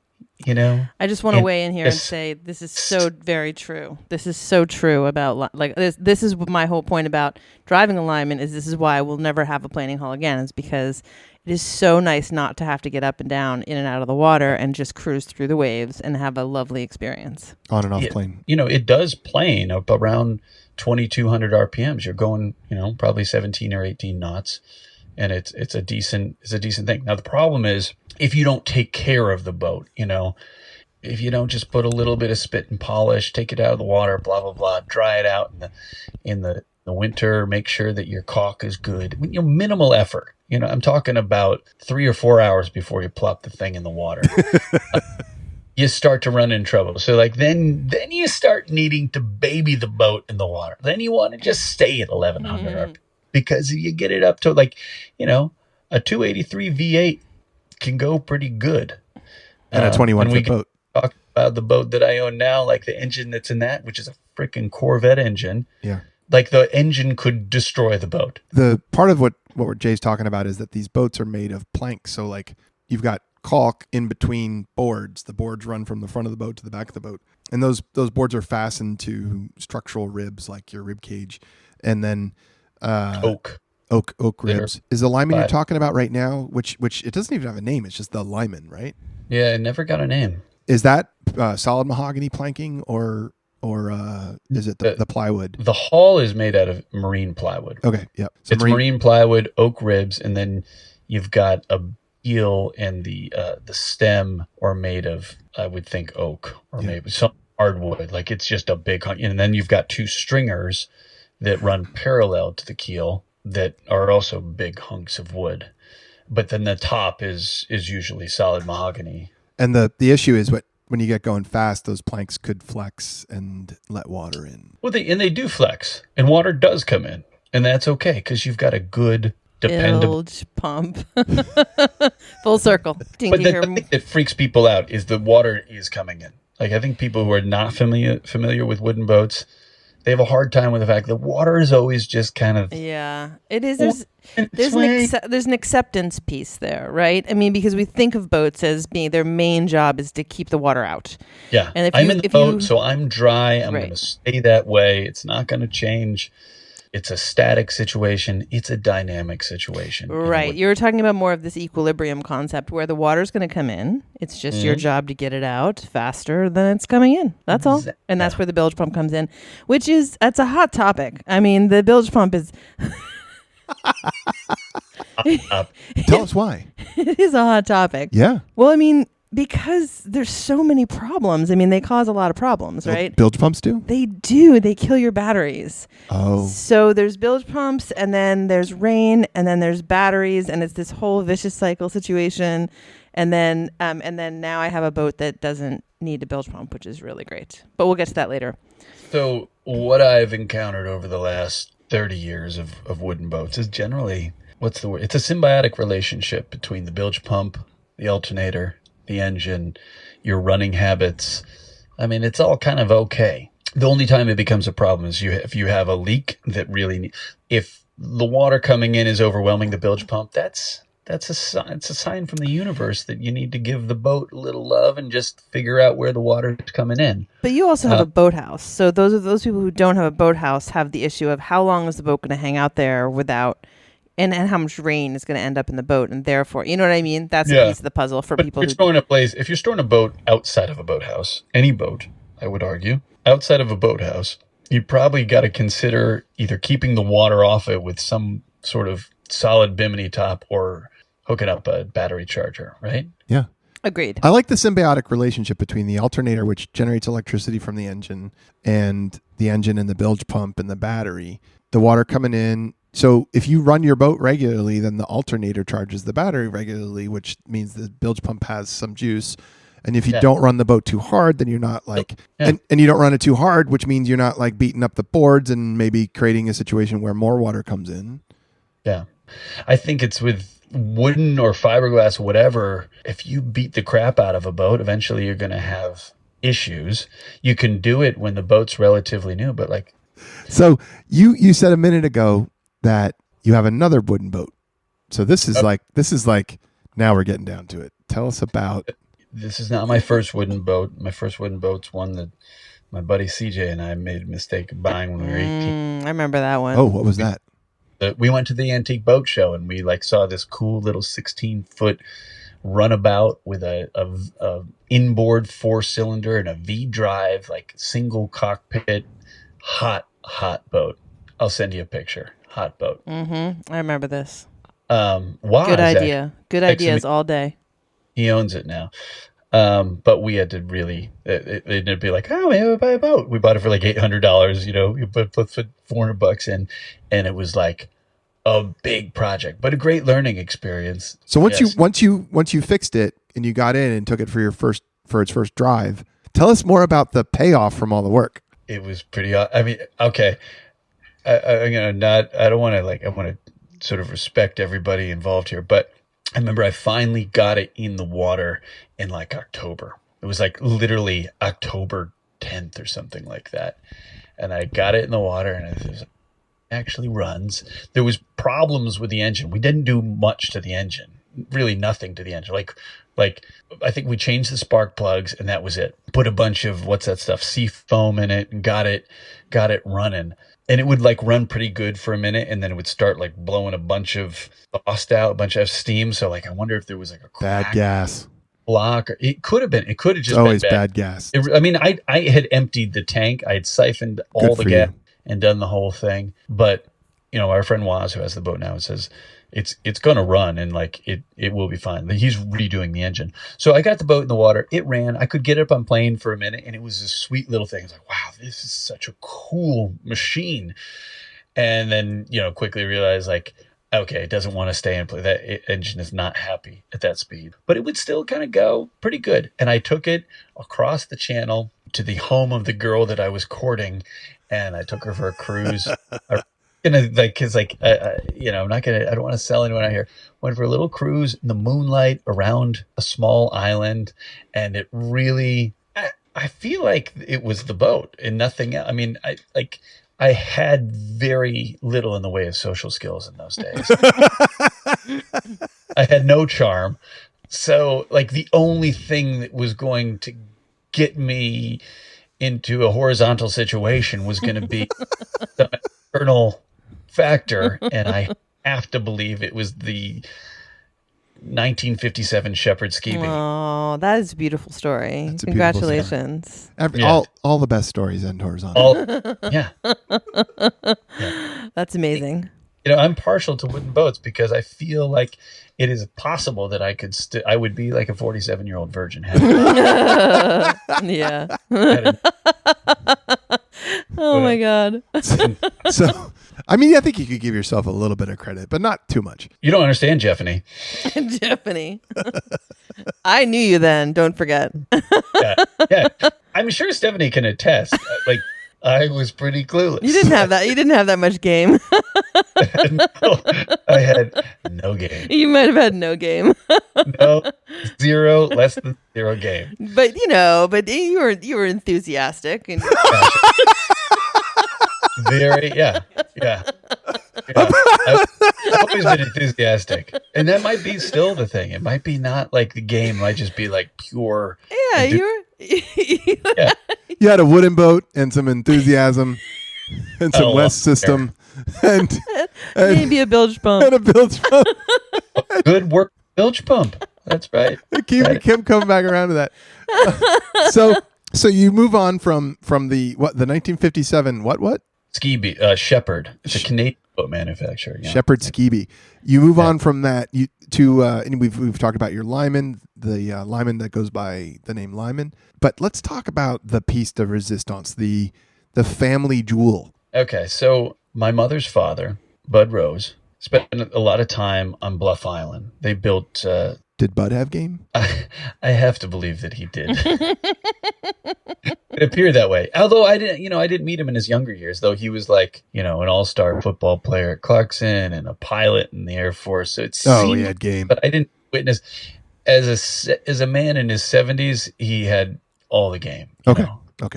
I just want to weigh in here and say this is so very true. This is so true about like this. This is my whole point about driving a Lyman. This is why I will never have a planing hull again. Is because it is so nice not to have to get up and down, in and out of the water, and just cruise through the waves and have a lovely experience. On and off plane. It does plane up around 2,200 RPMs. You're going, probably 17 or 18 knots, and it's a decent thing. Now the problem is if you don't take care of the boat, if you don't just put a little bit of spit and polish, take it out of the water, blah blah blah, dry it out in the winter, make sure that your caulk is good. Minimal effort. I'm talking about 3 or 4 hours before you plop the thing in the water. You start to run into trouble. So like then you start needing to baby the boat in the water. Then you want to just stay at 1,100 because you get it up to like, a 283 V8 can go pretty good. And a 21-foot boat. Talk about the boat that I own now, like the engine that's in that, which is a freaking Corvette engine. Yeah. Like the engine could destroy the boat. The part of what Jay's talking about is that these boats are made of planks. So like you've got caulk in between boards. The boards run from the front of the boat to the back of the boat. And those boards are fastened to structural ribs like your rib cage. And then oak ribs. Is the Lyman you're talking about right now, which it doesn't even have a name. It's just the Lyman, right? Yeah, it never got a name. Is that solid mahogany planking or is it the plywood? The hull is made out of marine plywood. Okay, yep. So it's marine plywood, oak ribs, and then you've got a keel, and the stem are made of, I would think, oak or maybe some hardwood. Like it's just a big, and then you've got 2 stringers that run parallel to the keel that are also big hunks of wood. But then the top is usually solid mahogany. And the issue is when you get going fast, those planks could flex and let water in. Well, they do flex, and water does come in, and that's okay because you've got a good, dependable bilge pump. Full circle. But the thing that freaks people out is the water is coming in. Like I think people who are not familiar with wooden boats, They have a hard time with the fact that water is always just kind of Yeah, it is. There's There's an acceptance piece there, right? I mean, because we think of boats as being their main job is to keep the water out. yeah. And I'm in the boat, so I'm dry. I'm going to stay that way. It's not going to change. It's a static situation. It's a dynamic situation. Right. You were talking about more of this equilibrium concept where the water's going to come in. It's just your job to get it out faster than it's coming in. That's all. And that's where the bilge pump comes in, that's a hot topic. I mean, the bilge pump is... Tell us why. It is a hot topic. Yeah. Well, I mean... because there's so many problems. I mean, they cause a lot of problems, right? Bilge pumps do? They do. They kill your batteries. Oh. So there's bilge pumps, and then there's rain, and then there's batteries, and it's this whole vicious cycle situation. And then now I have a boat that doesn't need a bilge pump, which is really great. But we'll get to that later. So what I've encountered over the last 30 years of wooden boats is generally, what's the word? It's a symbiotic relationship between the bilge pump, the alternator, the engine, your running habits. I mean, it's all kind of okay. The only time it becomes a problem is if you have a leak that really, if the water coming in is overwhelming the bilge pump, that's a sign. It's a sign from the universe that you need to give the boat a little love and just figure out where the water is coming in. But you also have a boathouse. So those people who don't have a boathouse have the issue of how long is the boat going to hang out there without, and how much rain is going to end up in the boat, and therefore, you know what I mean? That's a piece of the puzzle for people. If you're storing a boat outside of a boathouse, any boat, I would argue, outside of a boathouse, you probably got to consider either keeping the water off it with some sort of solid bimini top or hooking up a battery charger, right? Yeah. Agreed. I like the symbiotic relationship between the alternator, which generates electricity from the engine, and the bilge pump and the battery. The water coming in. So if you run your boat regularly, then the alternator charges the battery regularly, which means the bilge pump has some juice. And if you don't run the boat too hard, then you're not like, and you don't run it too hard, which means you're not like beating up the boards and maybe creating a situation where more water comes in. Yeah. I think it's with wooden or fiberglass, whatever. If you beat the crap out of a boat, eventually you're going to have issues. You can do it when the boat's relatively new, but like. So you said a minute ago that you have another wooden boat. So this is like, now we're getting down to it. Tell us about. This is not my first wooden boat. My first wooden boat's one that my buddy CJ and I made a mistake of buying when we were 18. I remember that one. Oh, what was that? We went to the antique boat show and we saw this cool little 16-foot runabout with a inboard 4-cylinder and a V drive, like single cockpit, hot boat. I'll send you a picture. Hot boat. Mm-hmm. I remember this. Good idea. Good ideas all day. He owns it now. But we had to really, it'd be like, oh, we buy a boat. We bought it for like $800, you put $400 in, and it was like a big project, but a great learning experience. So once you fixed it and you got in and took it for its first drive, tell us more about the payoff from all the work. It was pretty, I mean, okay. I want to sort of respect everybody involved here, but I remember I finally got it in the water in like October. It was like literally October 10th or something like that. And I got it in the water and it actually runs. There was problems with the engine. We didn't do much to the engine, really nothing to the engine. Like I think we changed the spark plugs and that was it. Put a bunch of, what's that stuff? Sea foam in it and got it running. And it would like run pretty good for a minute, and then it would start like blowing a bunch of exhaust out, a bunch of steam. So like, I wonder if there was like a crack, bad gas block. Or it could have been. It could have just always been bad gas. I had emptied the tank. I had siphoned all the gas and done the whole thing. But our friend Waz, who has the boat now, says it's going to run and like it will be fine. He's redoing the engine. So I got the boat in the water. It ran. I could get it up on plane for a minute, and it was a sweet little thing. I was like, wow, this is such a cool machine. And then, quickly realized like, okay, it doesn't want to stay in play. That engine is not happy at that speed, but it would still kind of go pretty good. And I took it across the channel to the home of the girl that I was courting, and I took her for a cruise. I'm not gonna. I don't want to sell anyone out here. Went for a little cruise in the moonlight around a small island, and it really. I feel like it was the boat and nothing else. I mean, I had very little in the way of social skills in those days. I had no charm. So like the only thing that was going to get me into a horizontal situation was going to be some external factor. And I have to believe it was the 1957 Shepherd ski beat. Oh, that is a beautiful story. That's a beautiful story. Congratulations. All the best stories end horizontal. Yeah. That's amazing. I'm partial to wooden boats because I feel like it is possible that I would be like a 47-year-old virgin. Yeah. Oh my God. So, I mean, I think you could give yourself a little bit of credit, but not too much. You don't understand, Jeffany. Jeffany. I knew you then. Don't forget. Yeah. I'm sure Stephanie can attest. Like, I was pretty clueless. You didn't have that. You didn't have that much game. No, I had no game. You might have had no game. No, less than zero game. But you were enthusiastic and Very, yeah. I've always been enthusiastic, and that might be still the thing. It might be not like the game; it might just be like pure. yeah, you were. Yeah. You had a wooden boat and some enthusiasm and some Oh, West system and Maybe a bilge pump. a bilge pump. Good work, bilge pump. That's right. Keep coming back around to that. So you move on from the 1957 what? Shepherd. It's a Canadian boat manufacturer. Yeah. Shepherd Ski. You move on from that and we've talked about your Lyman, the Lyman that goes by the name Lyman. But let's talk about the piece de resistance, the family jewel. Okay, so my mother's father, Bud Rose, spent a lot of time on Bluff Island. They built. Did Bud have game? I have to believe that he did. It appeared that way. Although I didn't meet him in his younger years, though he was like, an all-star football player at Clarkson and a pilot in the Air Force. So He had game. But I didn't witness as a man in his 70s, he had all the game. Okay.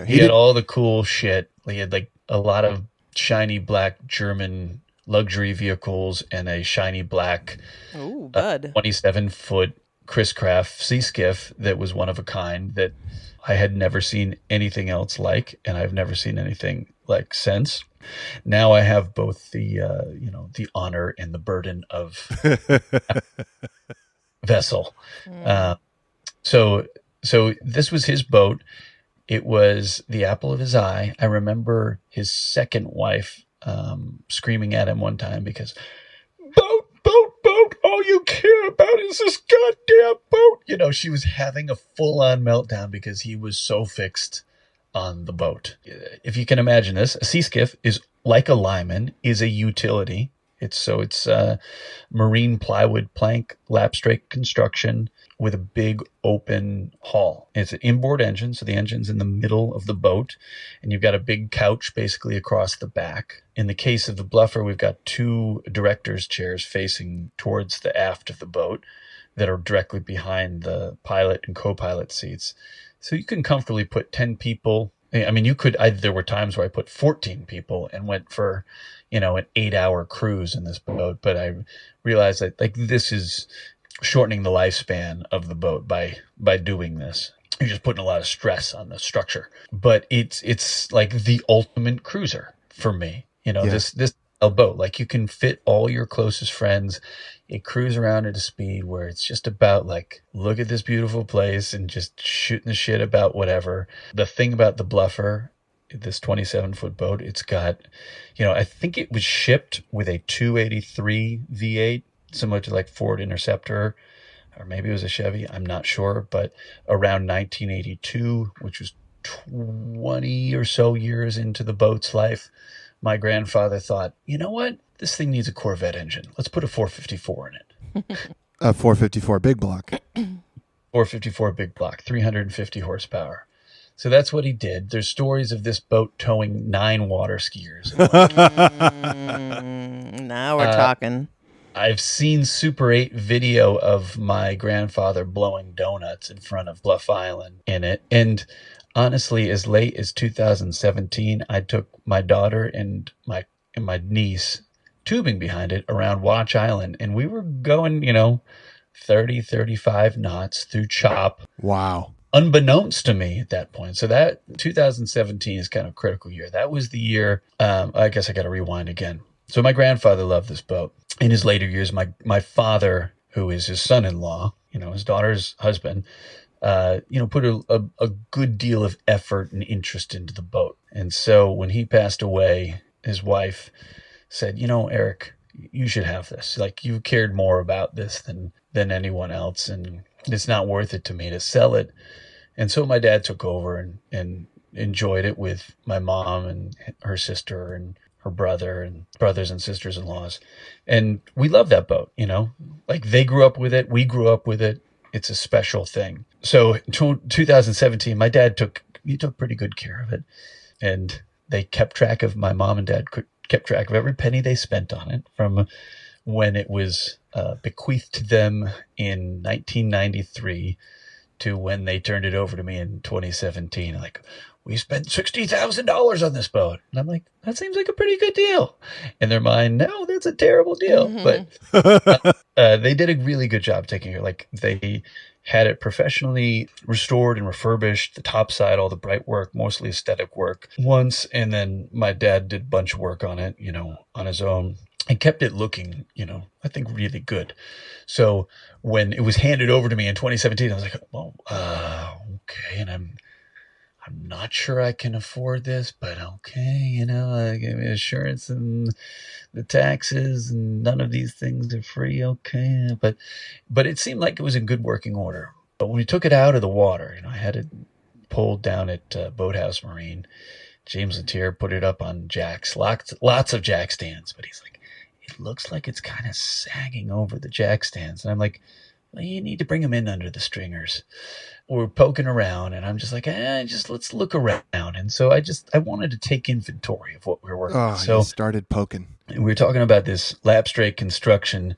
He had all the cool shit. He had like a lot of shiny black German luxury vehicles and a shiny black 27-foot Chris Craft sea skiff that was one of a kind that I had never seen anything else like, and I've never seen anything like since. Now I have both the the honor and the burden of vessel. So this was his boat. It was the apple of his eye. I remember his second wife screaming at him one time because boat, all you care about is this goddamn boat. She was having a full-on meltdown because he was so fixed on the boat. If you can imagine this, a sea skiff is like a Lyman, is a utility. It's marine plywood plank lap strake construction with a big open hull. It's an inboard engine, so the engine's in the middle of the boat, and you've got a big couch basically across the back. In the case of the Bluffer, we've got two director's chairs facing towards the aft of the boat that are directly behind the pilot and co-pilot seats. So you can comfortably put 10 people. I mean, there were times where I put 14 people and went for, an 8-hour cruise in this boat. But I realized that this is shortening the lifespan of the boat by doing this. You're just putting a lot of stress on the structure. But it's like the ultimate cruiser for me. This boat, like you can fit all your closest friends. You cruise around at a speed where it's just about like, look at this beautiful place and just shooting the shit about whatever. The thing about the Bluffer, this 27-foot boat, it's got, I think it was shipped with a 283 V8, similar to like Ford Interceptor, or maybe it was a Chevy, I'm not sure, but around 1982, which was 20 or so years into the boat's life, my grandfather thought, you know what? This thing needs a Corvette engine. Let's put a 454 in it. A 454 big block. 454 big block, 350 horsepower. So that's what he did. There's stories of this boat towing 9 water skiers. Now we're talking. I've seen Super 8 video of my grandfather blowing donuts in front of Bluff Island in it. And honestly, as late as 2017, I took my daughter and my niece tubing behind it around Watch Island, and we were going, 30, 35 knots through chop, Wow. unbeknownst to me at that point. So that 2017 is kind of a critical year. That was the year, I guess I got to rewind again. So my grandfather loved this boat. In his later years, my father, who is his son-in-law, his daughter's husband, put a good deal of effort and interest into the boat. And so when he passed away, his wife said, Eric, you should have this. Like, you cared more about this than anyone else, and it's not worth it to me to sell it. And so my dad took over and enjoyed it with my mom and her sister and her brother and brothers and sisters-in-laws. And we love that boat, like they grew up with it. We grew up with it. It's a special thing. So in 2017, my dad took pretty good care of it. And they kept track of, my mom and dad kept track of every penny they spent on it from when it was bequeathed to them in 1993 to when they turned it over to me in 2017. Like, we spent $60,000 on this boat. And I'm like, that seems like a pretty good deal. In their mind, no, that's a terrible deal. But they did a really good job taking it. Like, they had it professionally restored and refurbished, the top side, all the bright work, mostly aesthetic work once. And then my dad did a bunch of work on it, on his own, and kept it looking, I think really good. So when it was handed over to me in 2017, I was like, well, okay. And I'm not sure I can afford this, but okay, give me insurance and the taxes, and none of these things are free. Okay. But it seemed like it was in good working order. But when we took it out of the water, I had it pulled down at Boathouse Marine. James Latier put it up on jacks, lots of jack stands, but he's like, it looks like it's kind of sagging over the jack stands. And I'm like, well, you need to bring them in under the stringers. We're poking around, and I'm just like, let's look around. And so I wanted to take inventory of what we were working with. So you started poking. We were talking about this lap straight construction.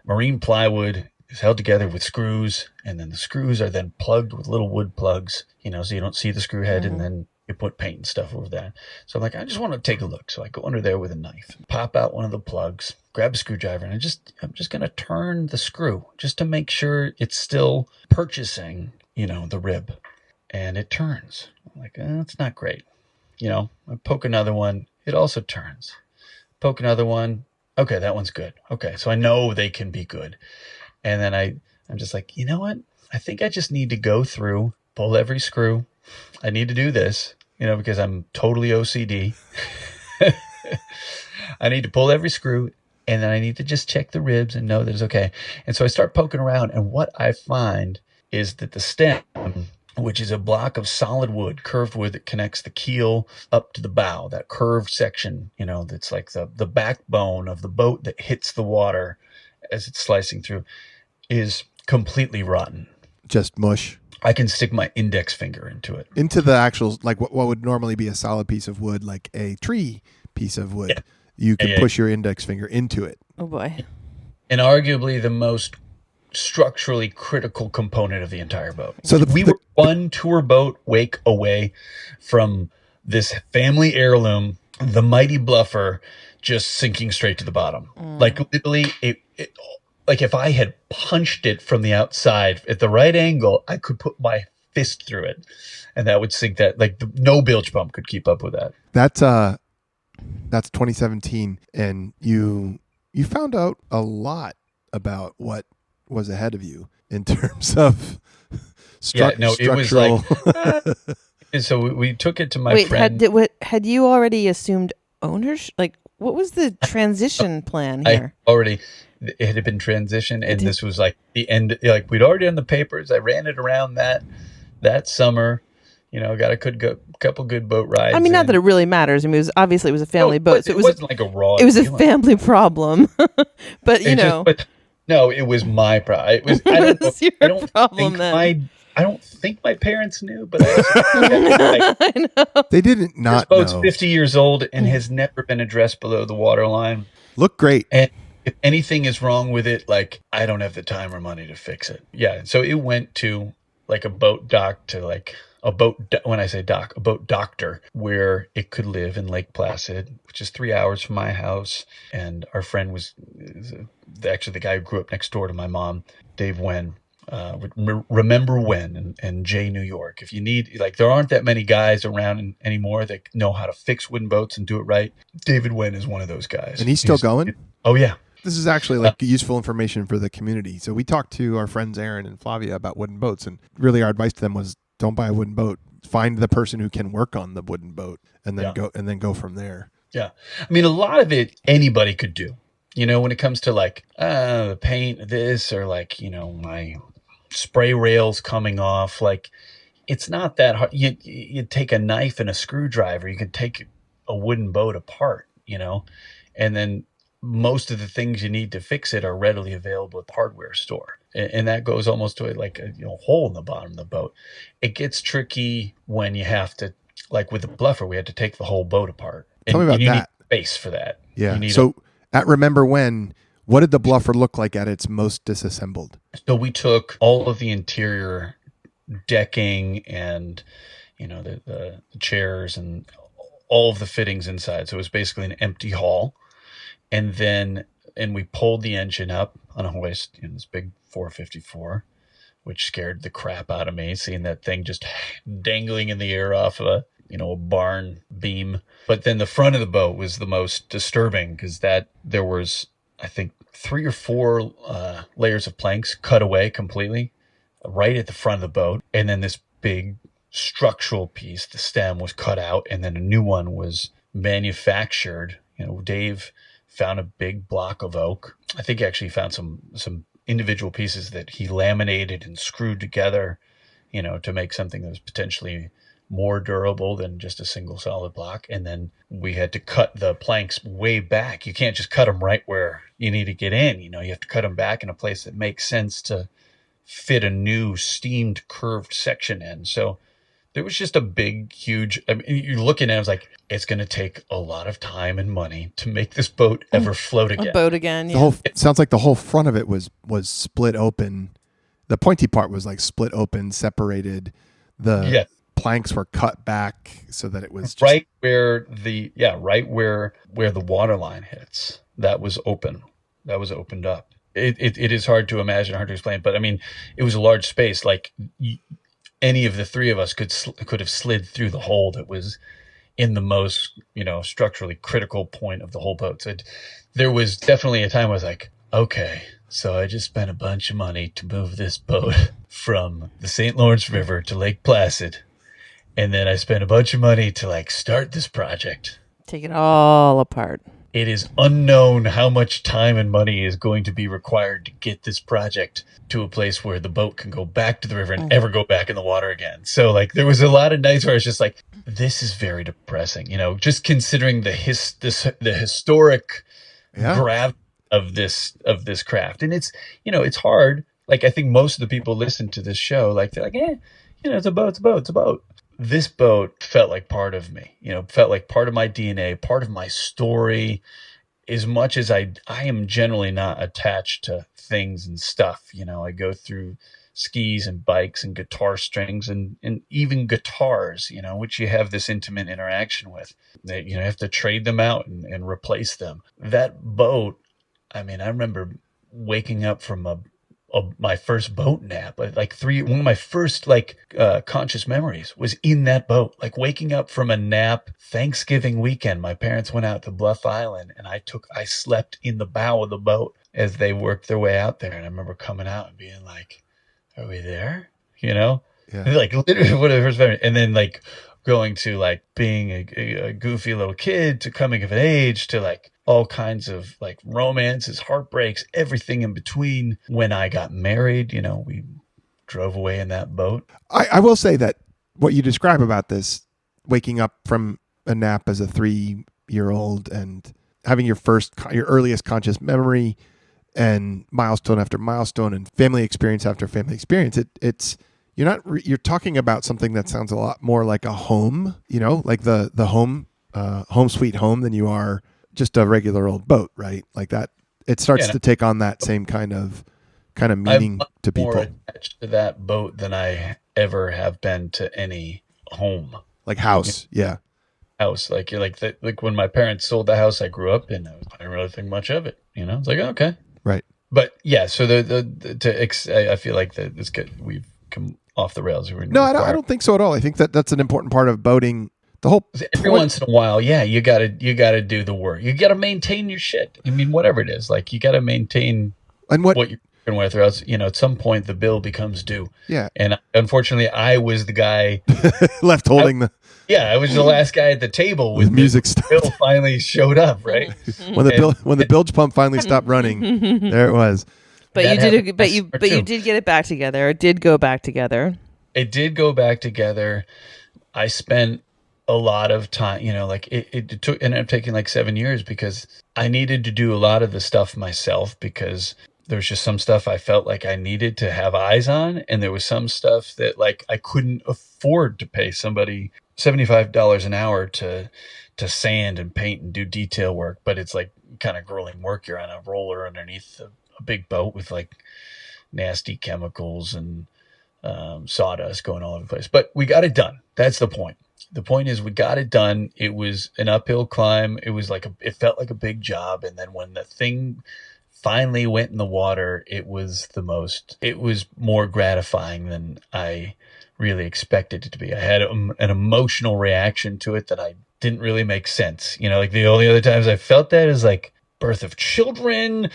Marine plywood is held together with screws, and then the screws are then plugged with little wood plugs, so you don't see the screw head, and then you put paint and stuff over that. So I'm like, I just want to take a look. So I go under there with a knife, pop out one of the plugs, grab a screwdriver, and I'm just going to turn the screw just to make sure it's still purchasing, the rib. And it turns. I'm like, that's not great. I poke another one. It also turns. Poke another one. Okay, that one's good. Okay, so I know they can be good. And then I'm just like, you know what? I think I just need to go through, pull every screw. I need to do this, because I'm totally OCD. I need to pull every screw, and then I need to just check the ribs and know that it's okay. And so I start poking around, and what I find is that the stem, which is a block of solid wood, curved wood that connects the keel up to the bow, that curved section, that's like the backbone of the boat that hits the water as it's slicing through, is completely rotten. Just mush. I can stick my index finger into it. Into the actual, like what would normally be a solid piece of wood, like a tree piece of wood. Yeah. You can push your index finger into it. Oh, boy. And arguably the most structurally critical component of the entire boat. So we were one tour boat wake away from this family heirloom, the Mighty Bluffer, just sinking straight to the bottom. Like, literally, it like if I had punched it from the outside at the right angle, I could put my fist through it, and that would sink that. Like, no bilge pump could keep up with that. That's 2017, and you found out a lot about what was ahead of you in terms of structural. It was like. And so we took it to my friend. Had you already assumed ownership? Like, what was the transition plan here? It had been transitioned, and this was like the end. Like, we'd already done the papers. I ran it around that summer. Got a couple good boat rides. I mean, not that it really matters. I mean, it was a family boat, so it wasn't like a raw. It was a family problem, but no, it was my problem. It was. I don't think my parents knew, but I know. They didn't not know. This boat's know. 50 years old and has never been addressed below the waterline. Look great. And if anything is wrong with it, like, I don't have the time or money to fix it. Yeah, so it went to like a boat dock to like a boat, when I say dock, a boat doctor, where it could live in Lake Placid, which is 3 hours from my house. And our friend was actually the guy who grew up next door to my mom, Dave Wen. Remember When and Jay New York. If you need, like, there aren't that many guys around anymore that know how to fix wooden boats and do it right. David Wen is one of those guys. And he's still going? Oh, yeah. This is actually like useful information for the community. So we talked to our friends Aaron and Flavia about wooden boats, and really our advice to them was don't buy a wooden boat. Find the person who can work on the wooden boat, and then go from there. Yeah, I mean, a lot of it anybody could do. When it comes to like the paint, this, or like my spray rails coming off, like it's not that hard. You take a knife and a screwdriver, you can take a wooden boat apart, and then most of the things you need to fix it are readily available at the hardware store. And that goes almost to like a hole in the bottom of the boat. It gets tricky when you have to, like with the bluffer, we had to take the whole boat apart. Tell me about you that. Need space for that. Yeah. So at Remember When, what did the bluffer look like at its most disassembled? So we took all of the interior decking and, the chairs and all of the fittings inside. So it was basically an empty hall. And we pulled the engine up on a hoist in this big 454, which scared the crap out of me, seeing that thing just dangling in the air off of a barn beam. But then the front of the boat was the most disturbing, because there was, I think, 3 or 4 layers of planks cut away completely right at the front of the boat. And then this big structural piece, the stem, was cut out, and then a new one was manufactured. Dave found a big block of oak. I think he actually found some individual pieces that he laminated and screwed together, to make something that was potentially more durable than just a single solid block. And then we had to cut the planks way back. You can't just cut them right where you need to get in. You have to cut them back in a place that makes sense to fit a new steamed curved section in. So there was just a big, huge, I mean, you're looking at it, it's like, it's going to take a lot of time and money to make this boat ever float again. A boat again, yeah. Sounds like the whole front of it was split open. The pointy part was like split open, separated. The planks were cut back so that it was just... right where the water line hits. That was open. That was opened up. It is hard to imagine, hard to explain, but I mean, it was a large space. Like, any of the 3 of us could have slid through the hole that was in the most, structurally critical point of the whole boat. So there was definitely a time where I was like, okay, so I just spent a bunch of money to move this boat from the St. Lawrence River to Lake Placid. And then I spent a bunch of money to like start this project. Take it all apart. It is unknown how much time and money is going to be required to get this project to a place where the boat can go back to the river and ever go back in the water again. So like there was a lot of nights where I was just like, this is very depressing, just considering the historic gravity of this craft. And it's, it's hard. Like, I think most of the people listen to this show, like, they're like, it's a boat. This boat felt like part of me, felt like part of my DNA, part of my story. As much as I am generally not attached to things and stuff, I go through skis and bikes and guitar strings and even guitars, which you have this intimate interaction with. That you have to trade them out and replace them. That boat, I mean, I remember waking up from my first boat nap. One of my first conscious memories was in that boat, like waking up from a nap. Thanksgiving weekend, my parents went out to Bluff Island, and I slept in the bow of the boat as they worked their way out there. And I remember coming out and being like, are we there? Yeah. Like literally one of the first memories. And then like going to like being a goofy little kid to coming of age to like all kinds of like romances, heartbreaks, everything in between. When I got married, we drove away in that boat. I will say that what you describe about this, waking up from a nap as a 3-year-old and having your earliest conscious memory and milestone after milestone and family experience after family experience, you're talking about something that sounds a lot more like a home, like the home sweet home than you are just a regular old boat, right? Like that, it starts to take on that same kind of meaning to people. I'm more attached to that boat than I ever have been to any home Like house. Yeah. house. Like you're like when my parents sold the house I grew up in, I didn't really think much of it. It's like, okay. Right. But yeah, so I feel like that it's good. We've come off the rails. No, I don't think so at all. I think that's an important part of boating. The whole every once in a while, yeah, you gotta do the work. You gotta maintain your shit. I mean, whatever it is, like you gotta maintain what you're working with, or else, at some point the bill becomes due. Yeah. And unfortunately, I was the guy left holding I was the last guy at the table with music stuff. Bill finally showed up, right? when the bilge pump finally stopped running, there it was. But you did get it back together. It did go back together. It did go back together. I spent a lot of time, like it took, ended up taking like 7 years because I needed to do a lot of the stuff myself because there's just some stuff I felt like I needed to have eyes on. And there was some stuff that like I couldn't afford to pay somebody $75 an hour to sand and paint and do detail work. But it's like kind of grueling work. You're on a roller underneath a big boat with like nasty chemicals and sawdust going all over the place. But we got it done. That's the point. The point is we got it done. It was an uphill climb. It was it felt like a big job. And then when the thing finally went in the water, it was more gratifying than I really expected it to be. I had an emotional reaction to it that I didn't really make sense. Like the only other times I felt that is like birth of children,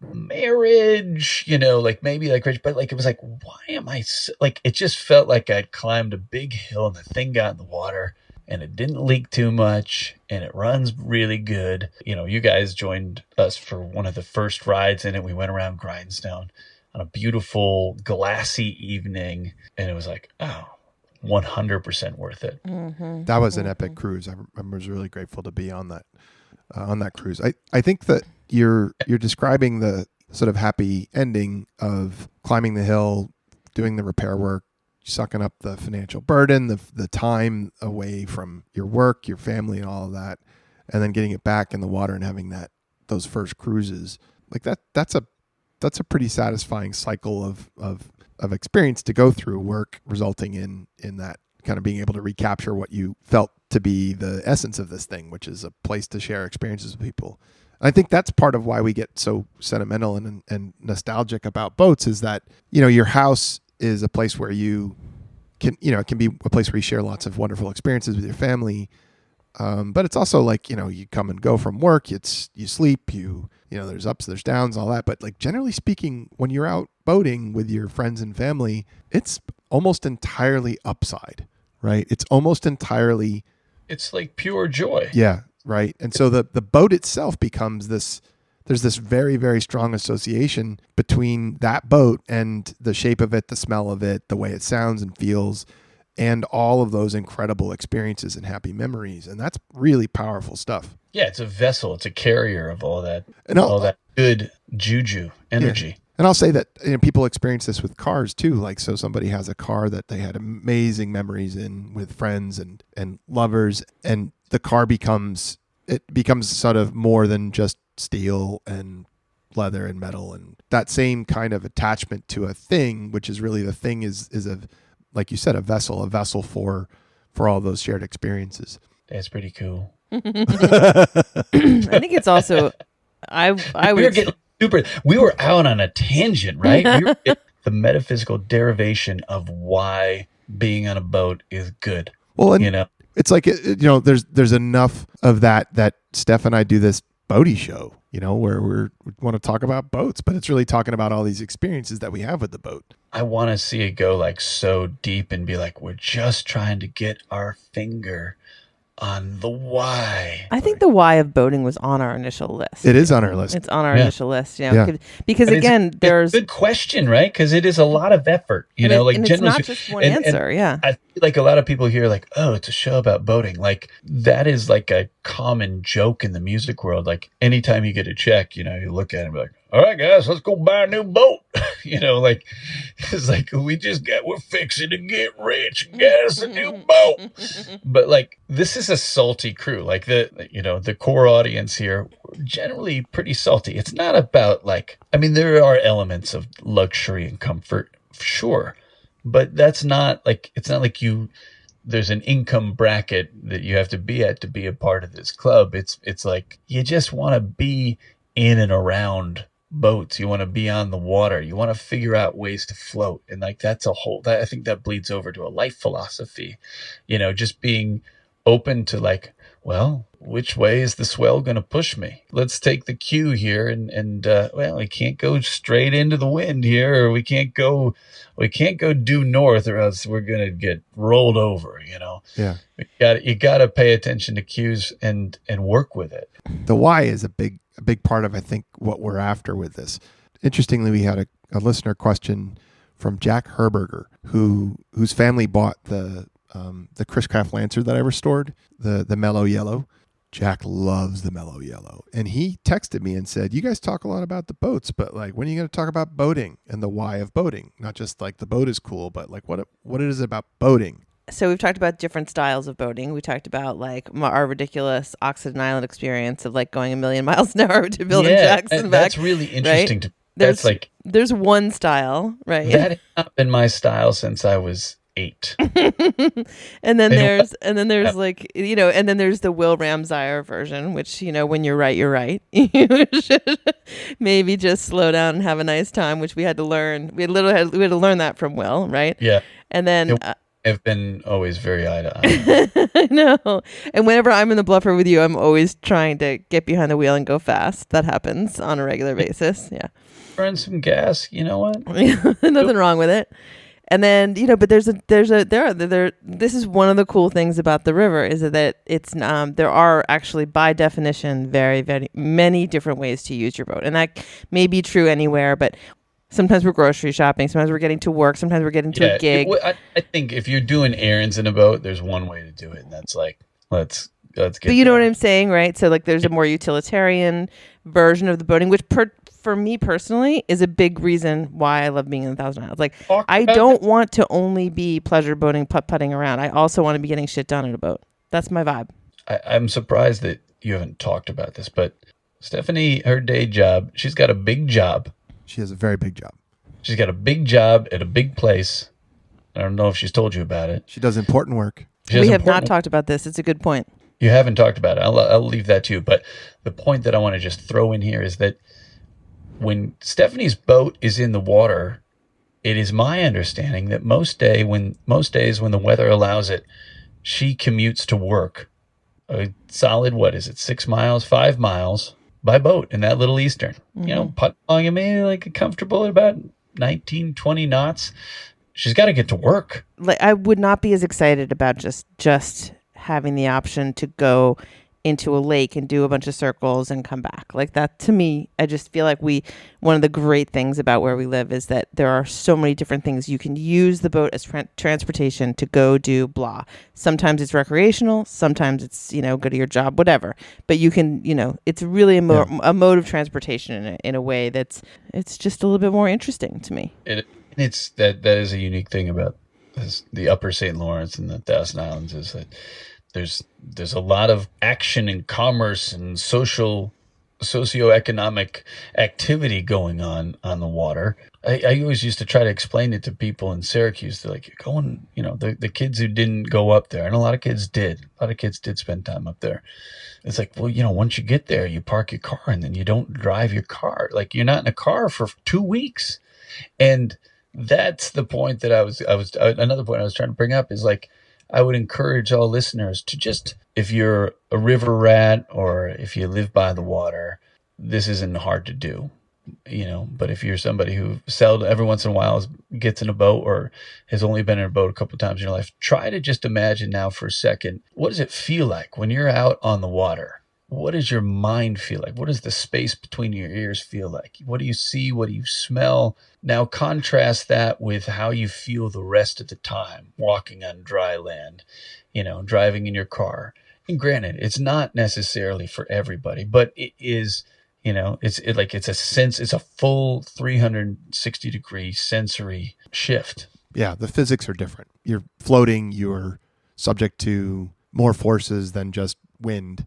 marriage, like maybe like rich, but like it was like, why am I like, it just felt like I'd climbed a big hill and the thing got in the water and it didn't leak too much and it runs really good. You guys joined us for one of the first rides in it. We went around Grindstone on a beautiful glassy evening and it was like, 100% worth it. Mm-hmm. That was an epic cruise. I was really grateful to be on that cruise. I think that you're describing the sort of happy ending of climbing the hill, doing the repair work, sucking up the financial burden, the time away from your work, your family, and all of that, and then getting it back in the water and having those first cruises. Like that's a pretty satisfying cycle of experience to go through, work resulting in that kind of being able to recapture what you felt to be the essence of this thing, which is a place to share experiences with people. I think that's part of why we get so sentimental and nostalgic about boats is that, your house is a place where you can, it can be a place where you share lots of wonderful experiences with your family. But it's also like, you come and go from work, you sleep, there's ups, there's downs, all that. But like generally speaking, when you're out boating with your friends and family, it's almost entirely upside, right? It's almost entirely. It's like pure joy. Yeah. Right. And so the boat itself becomes there's this very, very strong association between that boat and the shape of it, the smell of it, the way it sounds and feels, and all of those incredible experiences and happy memories. And that's really powerful stuff. Yeah, it's a vessel. It's a carrier of all that, all that good juju energy. Yeah. And I'll say that people experience this with cars too. Like, so somebody has a car that they had amazing memories in with friends and lovers, and the car becomes sort of more than just steel and leather and metal, and that same kind of attachment to a thing, which is really the thing is like you said, a vessel for all those shared experiences. That's pretty cool. I think it's also, we were out on a tangent, right? The metaphysical derivation of why being on a boat is good. Well, and it's like, there's enough of that Steph and I do this Boaty show, where we want to talk about boats, but it's really talking about all these experiences that we have with the boat. I want to see it go like so deep and be like, we're just trying to get our finger on the why. I think the why of boating was on our initial list. It is on our list. It's on our initial list, because but again, there's a good question, right? Because it is a lot of effort, and it's not just one answer. I feel like a lot of people hear like, oh, it's a show about boating. Like that is like a common joke in the music world. Like anytime you get a check, you look at it and be like, all right, guys, let's go buy a new boat. Like it's like we're fixing to get rich, get us a new boat. But like this is a salty crew. Like the core audience here, generally pretty salty. It's not about there are elements of luxury and comfort, sure, but that's not like, it's not like there's an income bracket that you have to be at to be a part of this club. It's like you just want to be in and around boats. You want to be on the water. You want to figure out ways to float. And like that's I think that bleeds over to a life philosophy. Just being open to like, well, which way is the swell going to push me? Let's take the cue here and well, we can't go straight into the wind here, or we can't go due north, or else we're going to get rolled over, Yeah. You got to pay attention to cues and work with it. The why is a big part of, I think, what we're after with this. Interestingly, we had a listener question from Jack Herberger, whose family bought the Chris Craft Lancer that I restored, the mellow yellow. Jack loves the mellow yellow. And he texted me and said, you guys talk a lot about the boats, but like, when are you going to talk about boating and the why of boating? Not just like the boat is cool, but like what it is about boating. So we've talked about different styles of boating. We talked about like our ridiculous Oxford Island experience of like going 1,000,000 miles an hour to build jacks and back. That's really interesting. Right? There's one style, right? That has not been my style since I was 8. and then there's like, and then there's the Will Ramsire version, which, when you're right, you're right. You should maybe just slow down and have a nice time, which we had to learn. We had to learn that from Will, right? Yeah. And then I've been always very eye to eye. I know. And whenever I'm in the bluffer with you, I'm always trying to get behind the wheel and go fast. That happens on a regular basis. Yeah. Burn some gas. You know what? Nothing wrong with it. And then, but this is one of the cool things about the river is that it's there are actually by definition very, very many different ways to use your boat. And that may be true anywhere, but sometimes we're grocery shopping, sometimes we're getting to work, sometimes we're getting to a gig. I think if you're doing errands in a boat, there's one way to do it, and that's like, let's get. But you know what I'm saying, right? So like there's a more utilitarian version of the boating, which for me personally is a big reason why I love being in 1,000 Isles. Like I don't want to only be pleasure boating, putt-putting around. I also want to be getting shit done in a boat. That's my vibe. I'm surprised that you haven't talked about this, but Stephanie, her day job, she's got a big job. She has a very big job. She's got a big job at a big place. I don't know if she's told you about it. She does important work. We have not talked about this. It's a good point. You haven't talked about it. I'll leave that to you. But the point that I want to just throw in here is that when Stephanie's boat is in the water, it is my understanding that most days when the weather allows it, she commutes to work a solid, 6 miles, 5 miles by boat in that little Eastern. Mm-hmm. Putt along maybe like a comfortable at about 19, 20 knots. She's got to get to work. Like I would not be as excited about just having the option to go into a lake and do a bunch of circles and come back. Like that to me, I just feel like one of the great things about where we live is that there are so many different things. You can use the boat as transportation to go do blah. Sometimes it's recreational. Sometimes it's, go to your job, whatever. But you can, it's really a mode of transportation in a way it's just a little bit more interesting to me. It's that is a unique thing about the upper St. Lawrence and the 1,000 Islands is that there's a lot of action and commerce and socioeconomic activity going on the water. I always used to try to explain it to people in Syracuse. They're like, you're going, the kids who didn't go up there, and a lot of kids did. A lot of kids did spend time up there. It's like, well, once you get there, you park your car and then you don't drive your car. Like you're not in a car for 2 weeks. And that's the point that another point I was trying to bring up is like, I would encourage all listeners to just, if you're a river rat or if you live by the water, this isn't hard to do, but if you're somebody who seldom, every once in a while gets in a boat or has only been in a boat a couple of times in your life, try to just imagine now for a second, what does it feel like when you're out on the water? What does your mind feel like? What does the space between your ears feel like? What do you see? What do you smell? Now contrast that with how you feel the rest of the time walking on dry land, driving in your car. And granted, it's not necessarily for everybody, but it is, it's a sense, it's a full 360-degree sensory shift. Yeah, the physics are different. You're floating, you're subject to more forces than just wind.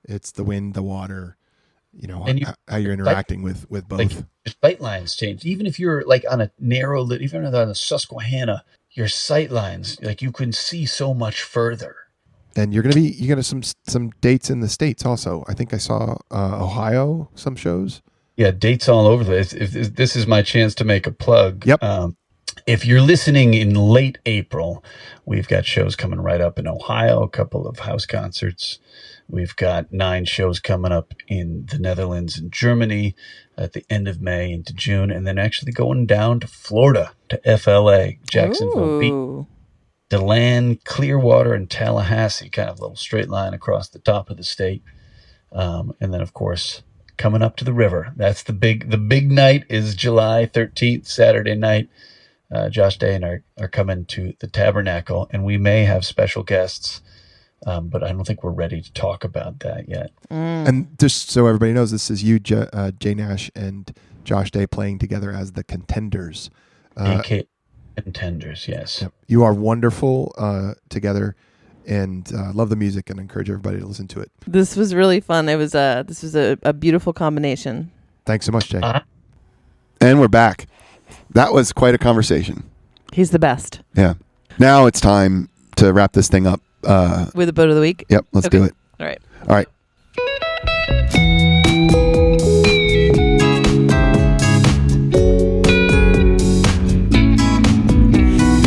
It's the wind, the water, how you're interacting with both. Like, sight lines change. Even if you're like on a narrow, even on the Susquehanna, your sight lines, like you can see so much further. And you got some dates in the States also. I think I saw Ohio, some shows. Yeah, dates all over the place. If this is my chance to make a plug. Yep. If you're listening in late April, we've got shows coming right up in Ohio, a couple of house concerts. We've got 9 shows coming up in the Netherlands and Germany at the end of May into June, and then actually going down to Florida, to FLA, Jacksonville Beach, DeLand, Clearwater, and Tallahassee, kind of a little straight line across the top of the state. And then, of course, coming up to the river. That's the big night is July 13th, Saturday night. Josh Day and are coming to the Tabernacle, and we may have special guests, but I don't think we're ready to talk about that yet. And just so everybody knows, this is you, Jay Nash, and Josh Day playing together as the Contenders. AK Contenders, yes. Yep. You are wonderful together, and love the music, and encourage everybody to listen to it. This was really fun. This was a beautiful combination. Thanks so much, Jay. And we're back. That was quite a conversation. He's the best. Yeah. Now it's time to wrap this thing up. With the boat of the week? Yep, let's do it. All right. All right.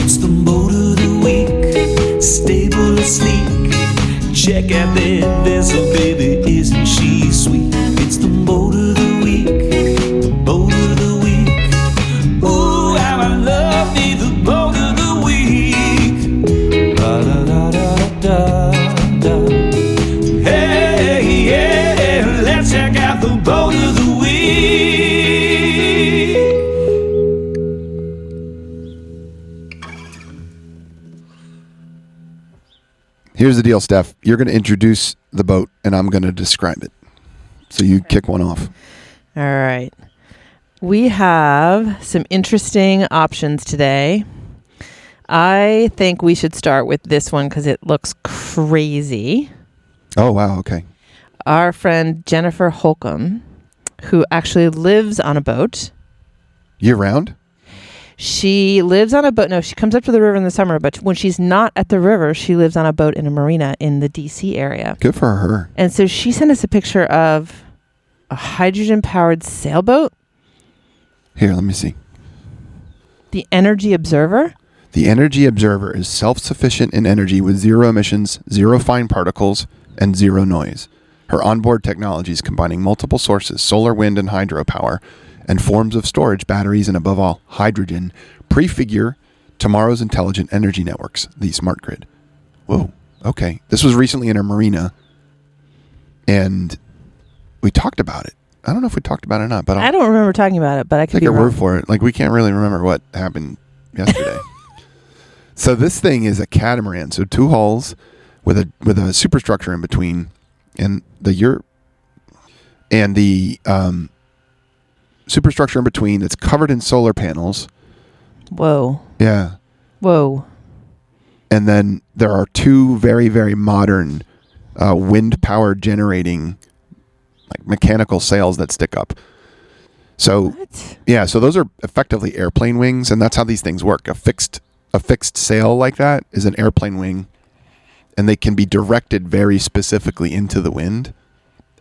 It's the boat of the week, stable and sleek. Check out that vessel, baby, isn't she sweet? It's the boat of the week, the boat of the week. Ooh, how I love me, the boat of the week. Da da da da da. Hey, yeah, let's check out the boat of the week. Here's the deal, Steph. You're going to introduce the boat, and I'm going to describe it. So you kick one off. All right. We have some interesting options today. I think we should start with this one because it looks crazy. Oh, wow. Okay. Our friend Jennifer Holcomb, who actually lives on a boat. Year round? She lives on a boat. No, she comes up to the river in the summer, but when she's not at the river, she lives on a boat in a marina in the DC area. Good for her. And so she sent us a picture of a hydrogen-powered sailboat. Here, let me see. The Energy Observer. The Energy Observer is self-sufficient in energy with 0 emissions, 0 fine particles, and 0 noise. Her onboard technologies combining multiple sources, solar, wind, and hydropower, and forms of storage, batteries, and above all, hydrogen, prefigure tomorrow's intelligent energy networks, the smart grid. Whoa. Okay. This was recently in a marina, and we talked about it. I don't know if we talked about it or not, but I don't remember talking about it, but I could take be a wrong. word for it. Like, we can't really remember what happened yesterday. So this thing is a catamaran. So 2 hulls with a superstructure in between, and the superstructure in between that's covered in solar panels. Whoa. Yeah. Whoa. And then there are 2 very, very modern wind power generating, like, mechanical sails that stick up. So What? yeah, so those are effectively airplane wings, and that's how these things work. A fixed sail like that is an airplane wing, and they can be directed very specifically into the wind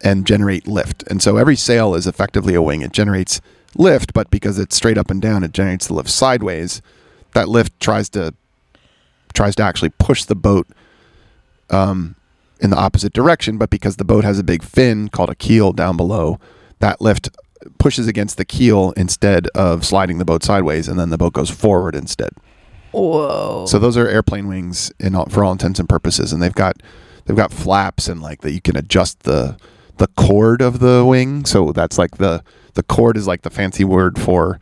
and generate lift. And so every sail is effectively a wing. It generates lift, but because it's straight up and down, it generates the lift sideways. That lift tries to actually push the boat in the opposite direction, but because the boat has a big fin called a keel down below, that lift pushes against the keel instead of sliding the boat sideways, and then the boat goes forward instead. Whoa. So those are airplane wings for all intents and purposes, and they've got flaps and like that you can adjust the chord of the wing. So that's like the chord is like the fancy word for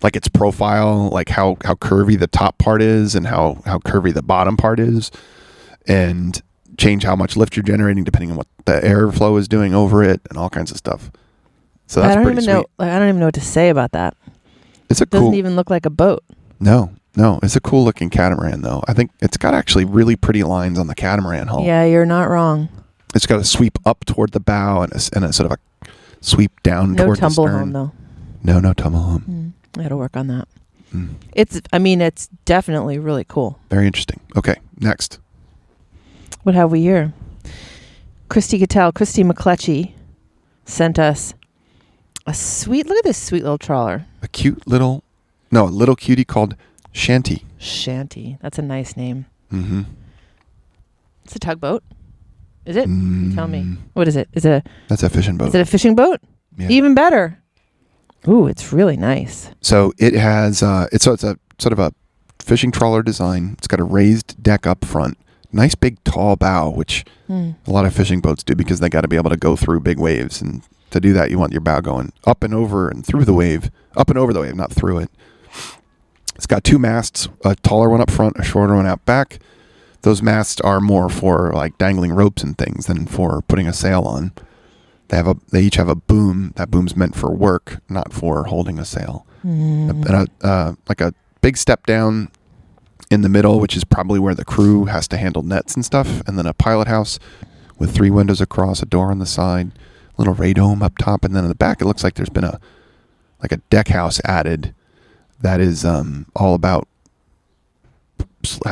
like its profile, like how curvy the top part is and how curvy the bottom part is, and change how much lift you're generating depending on what the airflow is doing over it and all kinds of stuff. So that's pretty sweet. I don't even know what to say about that. It's It doesn't even look like a boat. No, it's a cool looking catamaran though. I think it's got actually really pretty lines on the catamaran hull. Yeah, you're not wrong. It's got a sweep up toward the bow and a sort of a sweep down No toward the tumble stern. home though. No tumble home. I got to work on that. It's definitely really cool. Very interesting. Okay, next. What have we here? Christy McCletchy sent us look at this sweet little trawler. A little cutie called Shanty. Shanty. That's a nice name. Mm-hmm. It's a tugboat. Is it? You tell me. What is it? That's a fishing boat. Is it a fishing boat? Yeah. Even better. Ooh, it's really nice. So it has it's a sort of a fishing trawler design. It's got a raised deck up front. Nice big tall bow, which a lot of fishing boats do because they got to be able to go through big waves. And to do that, you want your bow going up and over and through the wave. Up and over the wave, not through it. It's got 2 masts, a taller one up front, a shorter one out back. Those masts are more for like dangling ropes and things than for putting a sail on. They each have a boom. That boom's meant for work, not for holding a sail. And like a big step down in the middle, which is probably where the crew has to handle nets and stuff, and then a pilot house with 3 windows across, a door on the side, little radome up top, and then in the back it looks like there's been a deck house added that is all about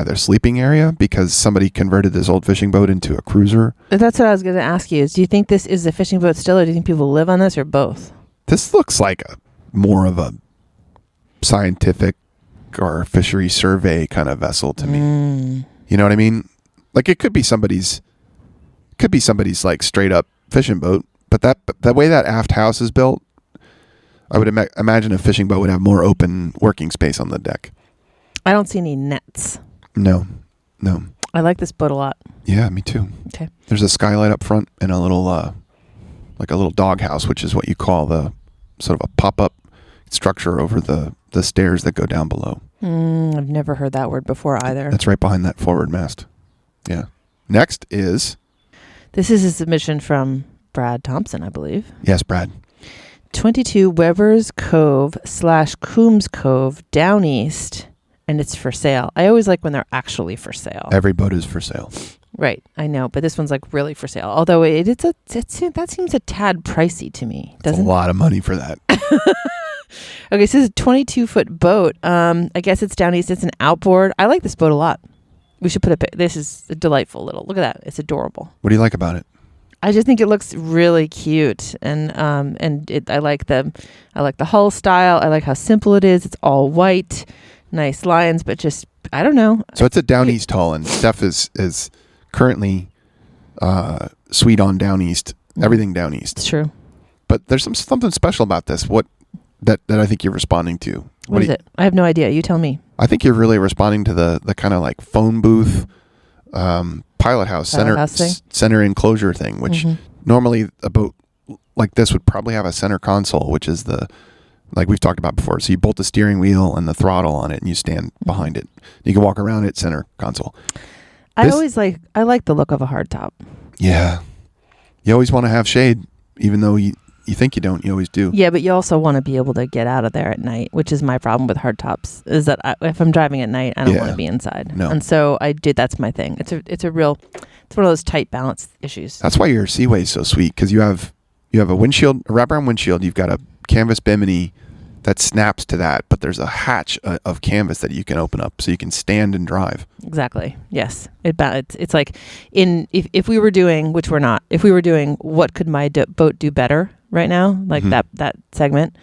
their sleeping area because somebody converted this old fishing boat into a cruiser. That's what I was going to ask you. Do you think this is a fishing boat still, or do you think people live on this, or both? This looks like more of a scientific or fishery survey kind of vessel to me. You know what I mean? Like it could be somebody's like straight up fishing boat, but the way that aft house is built, I would imagine a fishing boat would have more open working space on the deck. I don't see any nets. No. I like this boat a lot. Yeah, me too. Okay. There's a skylight up front and a little like a little dog house, which is what you call the sort of a pop-up structure over the stairs that go down below. I've never heard that word before either. That's right behind that forward mast. Yeah. Next is... This is a submission from Brad Thompson, I believe. Yes, Brad. 22 Weber's Cove / Coombs Cove, down east, and it's for sale. I always like when they're actually for sale. Every boat is for sale. Right, I know, but this one's like really for sale. Although that seems a tad pricey to me, doesn't it? It's a lot of money for that. Okay, so this is a 22-foot boat. I guess it's down east. It's an outboard. I like this boat a lot. We should put a pic. This is a delightful little. Look at that. It's adorable. What do you like about it? I just think it looks really cute, and I like the hull style. I like how simple it is. It's all white, nice lines, but just I don't know. So it's a down east hull, and Steph is currently sweet on down east. Everything down east. It's true. But there's something special about this. What that I think you're responding to. What is it? I have no idea. You tell me. I think you're really responding to the kind of like phone booth, pilot house center enclosure thing, which normally a boat like this would probably have a center console, which is like we've talked about before. So you bolt the steering wheel and the throttle on it, and you stand behind it. You can walk around it, center console. I like the look of a hardtop. Yeah, you always want to have shade, even though you think you don't, you always do. Yeah, but you also want to be able to get out of there at night, which is my problem with hardtops, is that if I'm driving at night, I don't want to be inside. No. And so that's my thing. It's one of those tight balance issues. That's why your Seaway is so sweet, because you have a windshield, a wraparound windshield, you've got a canvas bimini that snaps to that, but there's a hatch of canvas that you can open up so you can stand and drive. Exactly. Yes. It's like if we were doing, which we're not, if we were doing what could my boat do better right now, like that segment,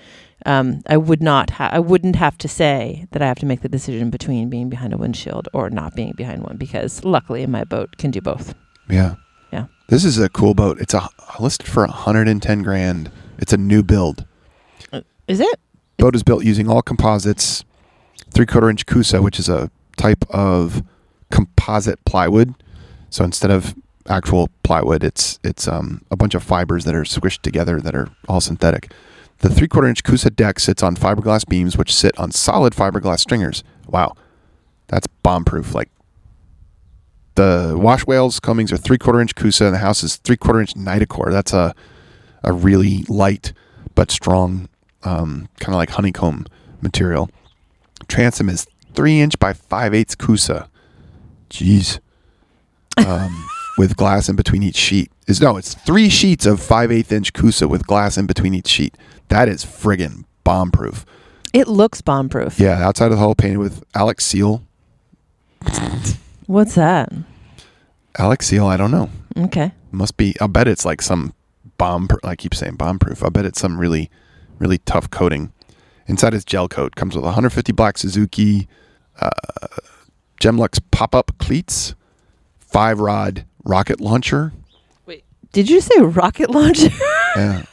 I wouldn't have to say that I have to make the decision between being behind a windshield or not being behind one, because luckily my boat can do both. Yeah. Yeah. This is a cool boat. It's listed for $110,000. It's a new build. Is it? Boat is built using all composites, 3/4 inch Kusa, which is a type of composite plywood. So instead of actual plywood, it's a bunch of fibers that are squished together that are all synthetic. The 3/4 inch Kusa deck sits on fiberglass beams, which sit on solid fiberglass stringers. Wow, that's bomb proof. Like the wash whales combings are 3/4 inch Kusa, and the house is 3/4 inch Nitacor. That's a really light but strong, kind of like honeycomb material. Transom is 3 inch by 5/8 Kusa. Jeez. With glass in between each sheet. It's 3 sheets of 5/8 inch Kusa with glass in between each sheet. That is friggin' bomb proof. It looks bomb-proof. Yeah, outside of the hull painted with Alex Seal. What's that? Alex Seal, I don't know. Okay. Must be. I'll bet it's like some bomb. I keep saying bomb-proof. I'll bet it's some really, really tough coating. Inside is gel coat. Comes with 150 black Suzuki Gemlux pop-up cleats, 5-rod rocket launcher. Wait, did you say rocket launcher? Yeah.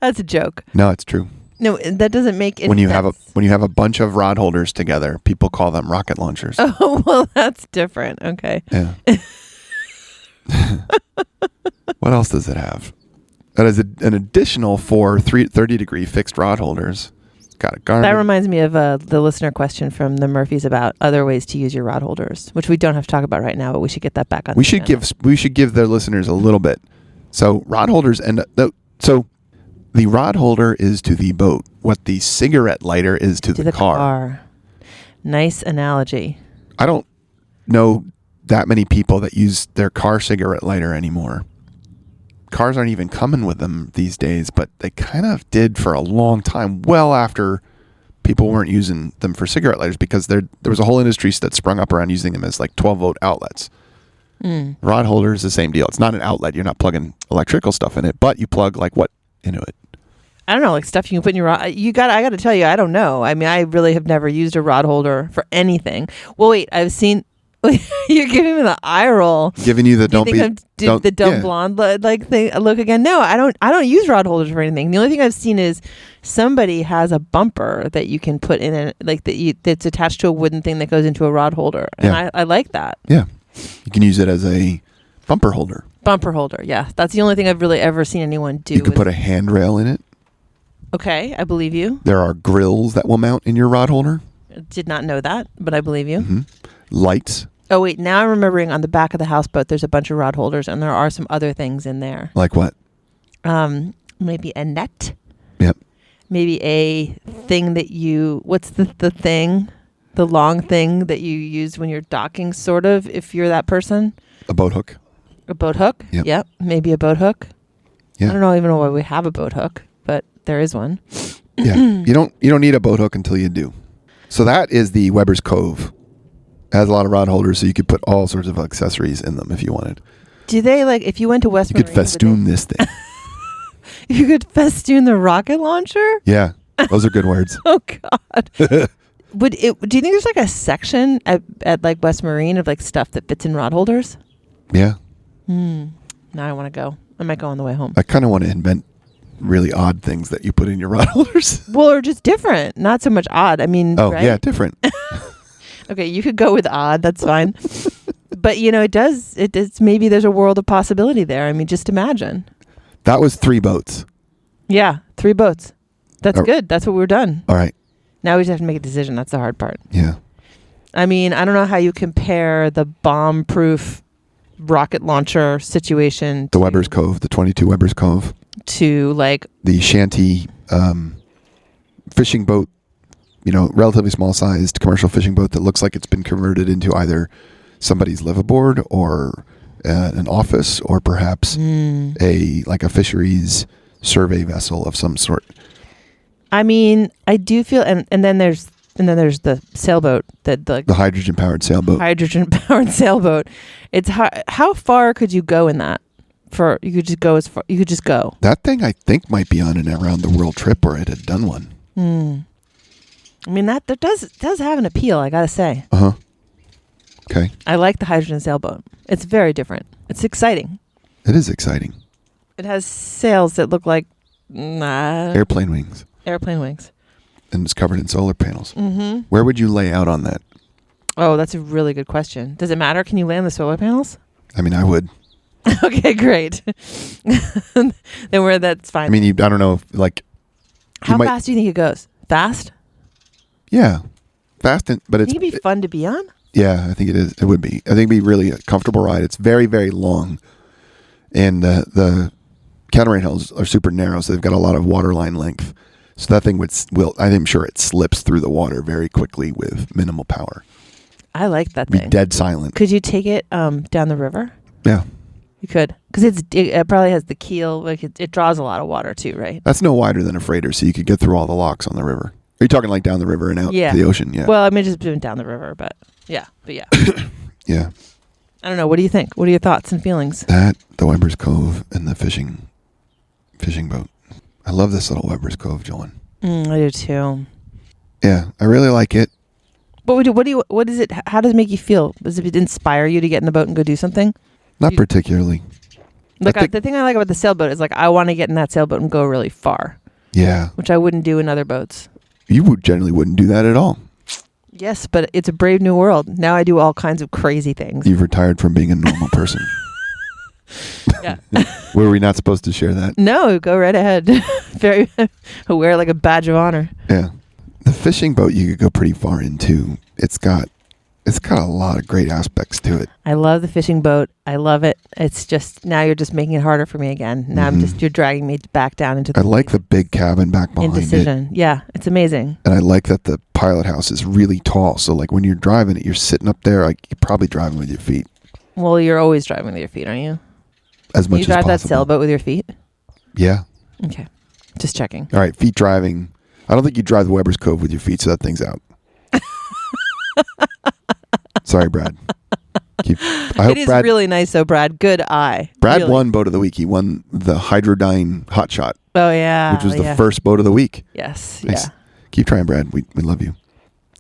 That's a joke. No, it's true. No, that doesn't make any When you sense. have a bunch of rod holders together, people call them rocket launchers. Oh, well, that's different. Okay. Yeah. What else does it have? That is an additional 4 30-degree fixed rod holders. It's got a Garmin. That reminds me of the listener question from the Murphys about other ways to use your rod holders, which we don't have to talk about right now, but we should get that back on. We should give their listeners a little bit. So rod holders so the rod holder is to the boat what the cigarette lighter is to the car. Nice analogy. I don't know that many people that use their car cigarette lighter anymore. Cars aren't even coming with them these days, but they kind of did for a long time, well after people weren't using them for cigarette lighters, because there was a whole industry that sprung up around using them as like 12-volt outlets. Rod holder is the same deal. It's not an outlet. You're not plugging electrical stuff in it, but you plug like what into it? I don't know, like stuff you can put in your rod. I got to tell you, I don't know. I mean, I really have never used a rod holder for anything. Well, wait, I've seen. You're giving me the eye roll. Giving you the don't blonde like thing. Look again. No, I don't use rod holders for anything. The only thing I've seen is somebody has a bumper that you can put in that's attached to a wooden thing that goes into a rod holder, and I like that. Yeah, you can use it as a bumper holder. Bumper holder. Yeah, that's the only thing I've really ever seen anyone do. You can put a handrail in it. Okay, I believe you. There are grills that will mount in your rod holder. Did not know that, but I believe you. Mm-hmm. Lights. Oh, wait. Now I'm remembering on the back of the houseboat, there's a bunch of rod holders, and there are some other things in there. Like what? Maybe a net. Yep. Maybe a thing that what's the thing? The long thing that you use when you're docking, sort of, if you're that person? A boat hook. A boat hook? Yep. Maybe a boat hook. Yeah. I don't even know why we have a boat hook, but there is one. Yeah. You don't need a boat hook until you do. So that is the Weber's Cove. It has a lot of rod holders, so you could put all sorts of accessories in them if you wanted. Do they, if you went to West You could festoon this thing. You could festoon the rocket launcher? Yeah. Those are good words. Oh, God. Do you think there's a section at West Marine of stuff that fits in rod holders? Yeah. Now I want to go. I might go on the way home. I kind of want to invent really odd things that you put in your rod holders. Well, or just different. Not so much odd. I mean, oh, right? Yeah, different. Okay, you could go with odd. That's fine. But, it's maybe there's a world of possibility there. I mean, just imagine. That was 3 boats. Yeah, 3 boats. That's good. That's what we're done. All right. Now we just have to make a decision. That's the hard part. Yeah. I mean, I don't know how you compare the bomb-proof rocket launcher situation. The Weber's Cove, the 22 Weber's Cove. To the shanty fishing boat, relatively small sized commercial fishing boat that looks like it's been converted into either somebody's liveaboard or an office or perhaps a fisheries survey vessel of some sort. I mean, I do feel, and then there's the sailboat the hydrogen powered sailboat. It's how far could you go in that? You could just go as far. You could just go. That thing I think might be on an around the world trip, or it had done one. I mean, that does have an appeal, I gotta say. Okay. I like the hydrogen sailboat. It's very different. It's exciting. It is exciting. It has sails that look like airplane wings. Airplane wings. And it's covered in solar panels. Mm-hmm. Where would you lay out on that? Oh, that's a really good question. Does it matter? Can you lay on the solar panels? I mean, I would. Okay, great. Then that's fine. I mean, I don't know if how fast do you think it goes? Fast? Yeah, fast, but it's. Think it'd be fun to be on? Yeah, I think it is. It would be. I think it'd be really a comfortable ride. It's very, very long, and the catamaran hulls are super narrow, so they've got a lot of waterline length. So that thing I'm sure it slips through the water very quickly with minimal power. I like that It'd thing. be dead silent. Could you take it down the river? Yeah. You could, because it probably has the keel. It draws a lot of water too, right? That's no wider than a freighter, so you could get through all the locks on the river. Are you talking like down the river and out Yeah. to the ocean? Yeah. Well, I mean, just doing down the river, but yeah. Yeah. I don't know. What do you think? What are your thoughts and feelings? That, the Weber's Cove, and the fishing boat. I love this little Weber's Cove, Jolyn. I do too. Yeah, I really like it. But what is it? How does it make you feel? Does it inspire you to get in the boat and go do something? Not particularly. Like the thing I like about the sailboat is like I want to get in that sailboat and go really far. Yeah. Which I wouldn't do in other boats. You generally wouldn't do that at all. Yes, but it's a brave new world. Now I do all kinds of crazy things. You've retired from being a normal person. Yeah. Were we not supposed to share that? No, go right ahead. Very wear like a badge of honor. Yeah. The fishing boat you could go pretty far into. It's got a lot of great aspects to it. I love the fishing boat. I love it. It's just now you're just making it harder for me again. Now you're dragging me back down into the I like the big cabin back behind indecision. it. Yeah, it's amazing. And I like that the pilot house is really tall. So like when you're driving it, you're sitting up there, like you're probably driving with your feet. Well, you're always driving with your feet, aren't you? As much You as drive possible. that sailboat with your feet? Yeah. Okay. Just checking. All right, feet driving. I don't think you drive the Weber's Cove with your feet, so that thing's out. Sorry, Brad. I hope It is Brad, really nice though, Brad. Good eye. Brad Really. won boat of the week. He won the Hydrodyne Hot Shot, Oh yeah. which was the yeah. first boat of the week. Yes. Nice. Yeah. Keep trying, Brad. We love you.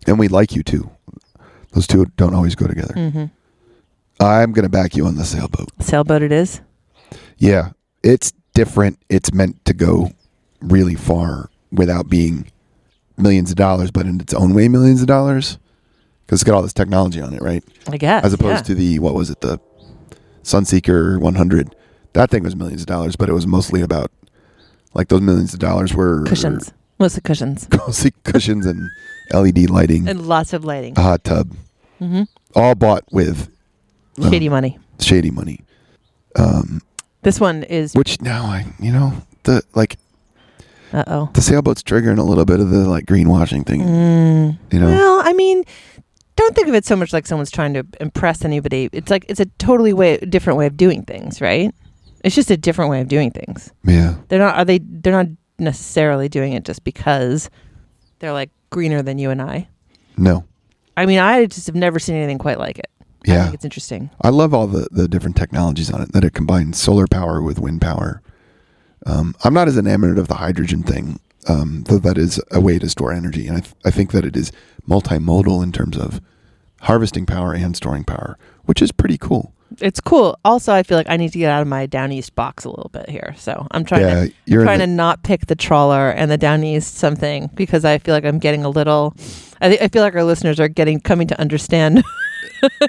And we like you too. Those two don't always go together. Mm-hmm. I'm going to back you on the sailboat. Sailboat it is. Yeah. It's different. It's meant to go really far without being millions of dollars, but in its own way, millions of dollars. Because it's got all this technology on it, right? I guess. As opposed to the, what was it, the Sunseeker 100. That thing was millions of dollars, but it was mostly about, like those millions of dollars were... cushions. Mostly cushions. Mostly cushions and LED lighting. And lots of lighting. A hot tub. Mm-hmm. All bought with... Shady money. Shady money. This one is... Which now the sailboat's triggering a little bit of the like greenwashing thing. Well, I mean, don't think of it so much like someone's trying to impress anybody. It's like it's a totally different way of doing things, right? It's just a different way of doing things. Yeah. They're not necessarily doing it just because they're like greener than you and I. No. I mean, I just have never seen anything quite like it. Yeah. I think it's interesting. I love all the different technologies on it, that it combines solar power with wind power. I'm not as enamored of the hydrogen thing, though that is a way to store energy. And I think that it is multimodal in terms of harvesting power and storing power, which is pretty cool. It's cool. Also, I feel like I need to get out of my Down East box a little bit here. So I'm trying to not pick the trawler and the Down East something, because I feel like I'm getting a little... I feel like our listeners are coming to understand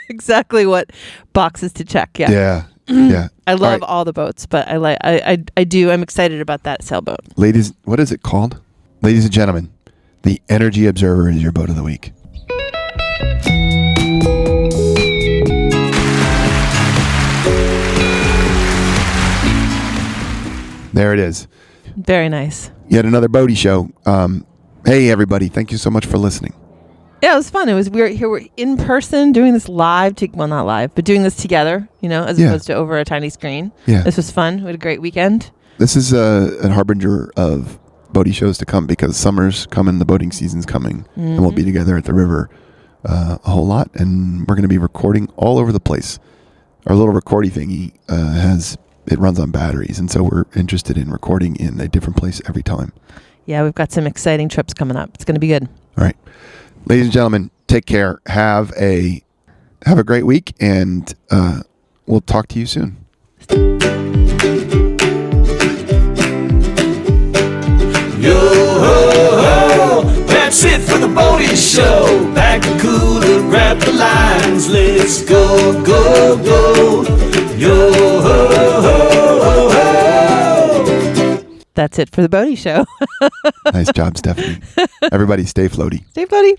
exactly what boxes to check. Yeah. Yeah. Yeah. I love all the boats, but I'm excited about that sailboat. Ladies, what is it called? Ladies and gentlemen, the Energy Observer is your boat of the week. There it is. Very nice. Yet another Boaty show. Hey, everybody. Thank you so much for listening. Yeah, it was fun. We're in person doing this live. Well, not live, but doing this together, as opposed to over a tiny screen. Yeah. This was fun. We had a great weekend. This is a harbinger of Boaty shows to come, because summer's coming, the boating season's coming, and we'll be together at the river a whole lot, and we're going to be recording all over the place. Our little recording thingy it runs on batteries, and so we're interested in recording in a different place every time. Yeah, we've got some exciting trips coming up. It's going to be good. All right. Ladies and gentlemen, take care. Have a great week, and we'll talk to you soon. Yo ho ho, that's it for the Boaty show. Pack the cooler, grab the lines, let's go, go, go. Yo ho ho ho ho. That's it for the Boaty show. Nice job, Stephanie. Everybody stay floaty. Stay floaty.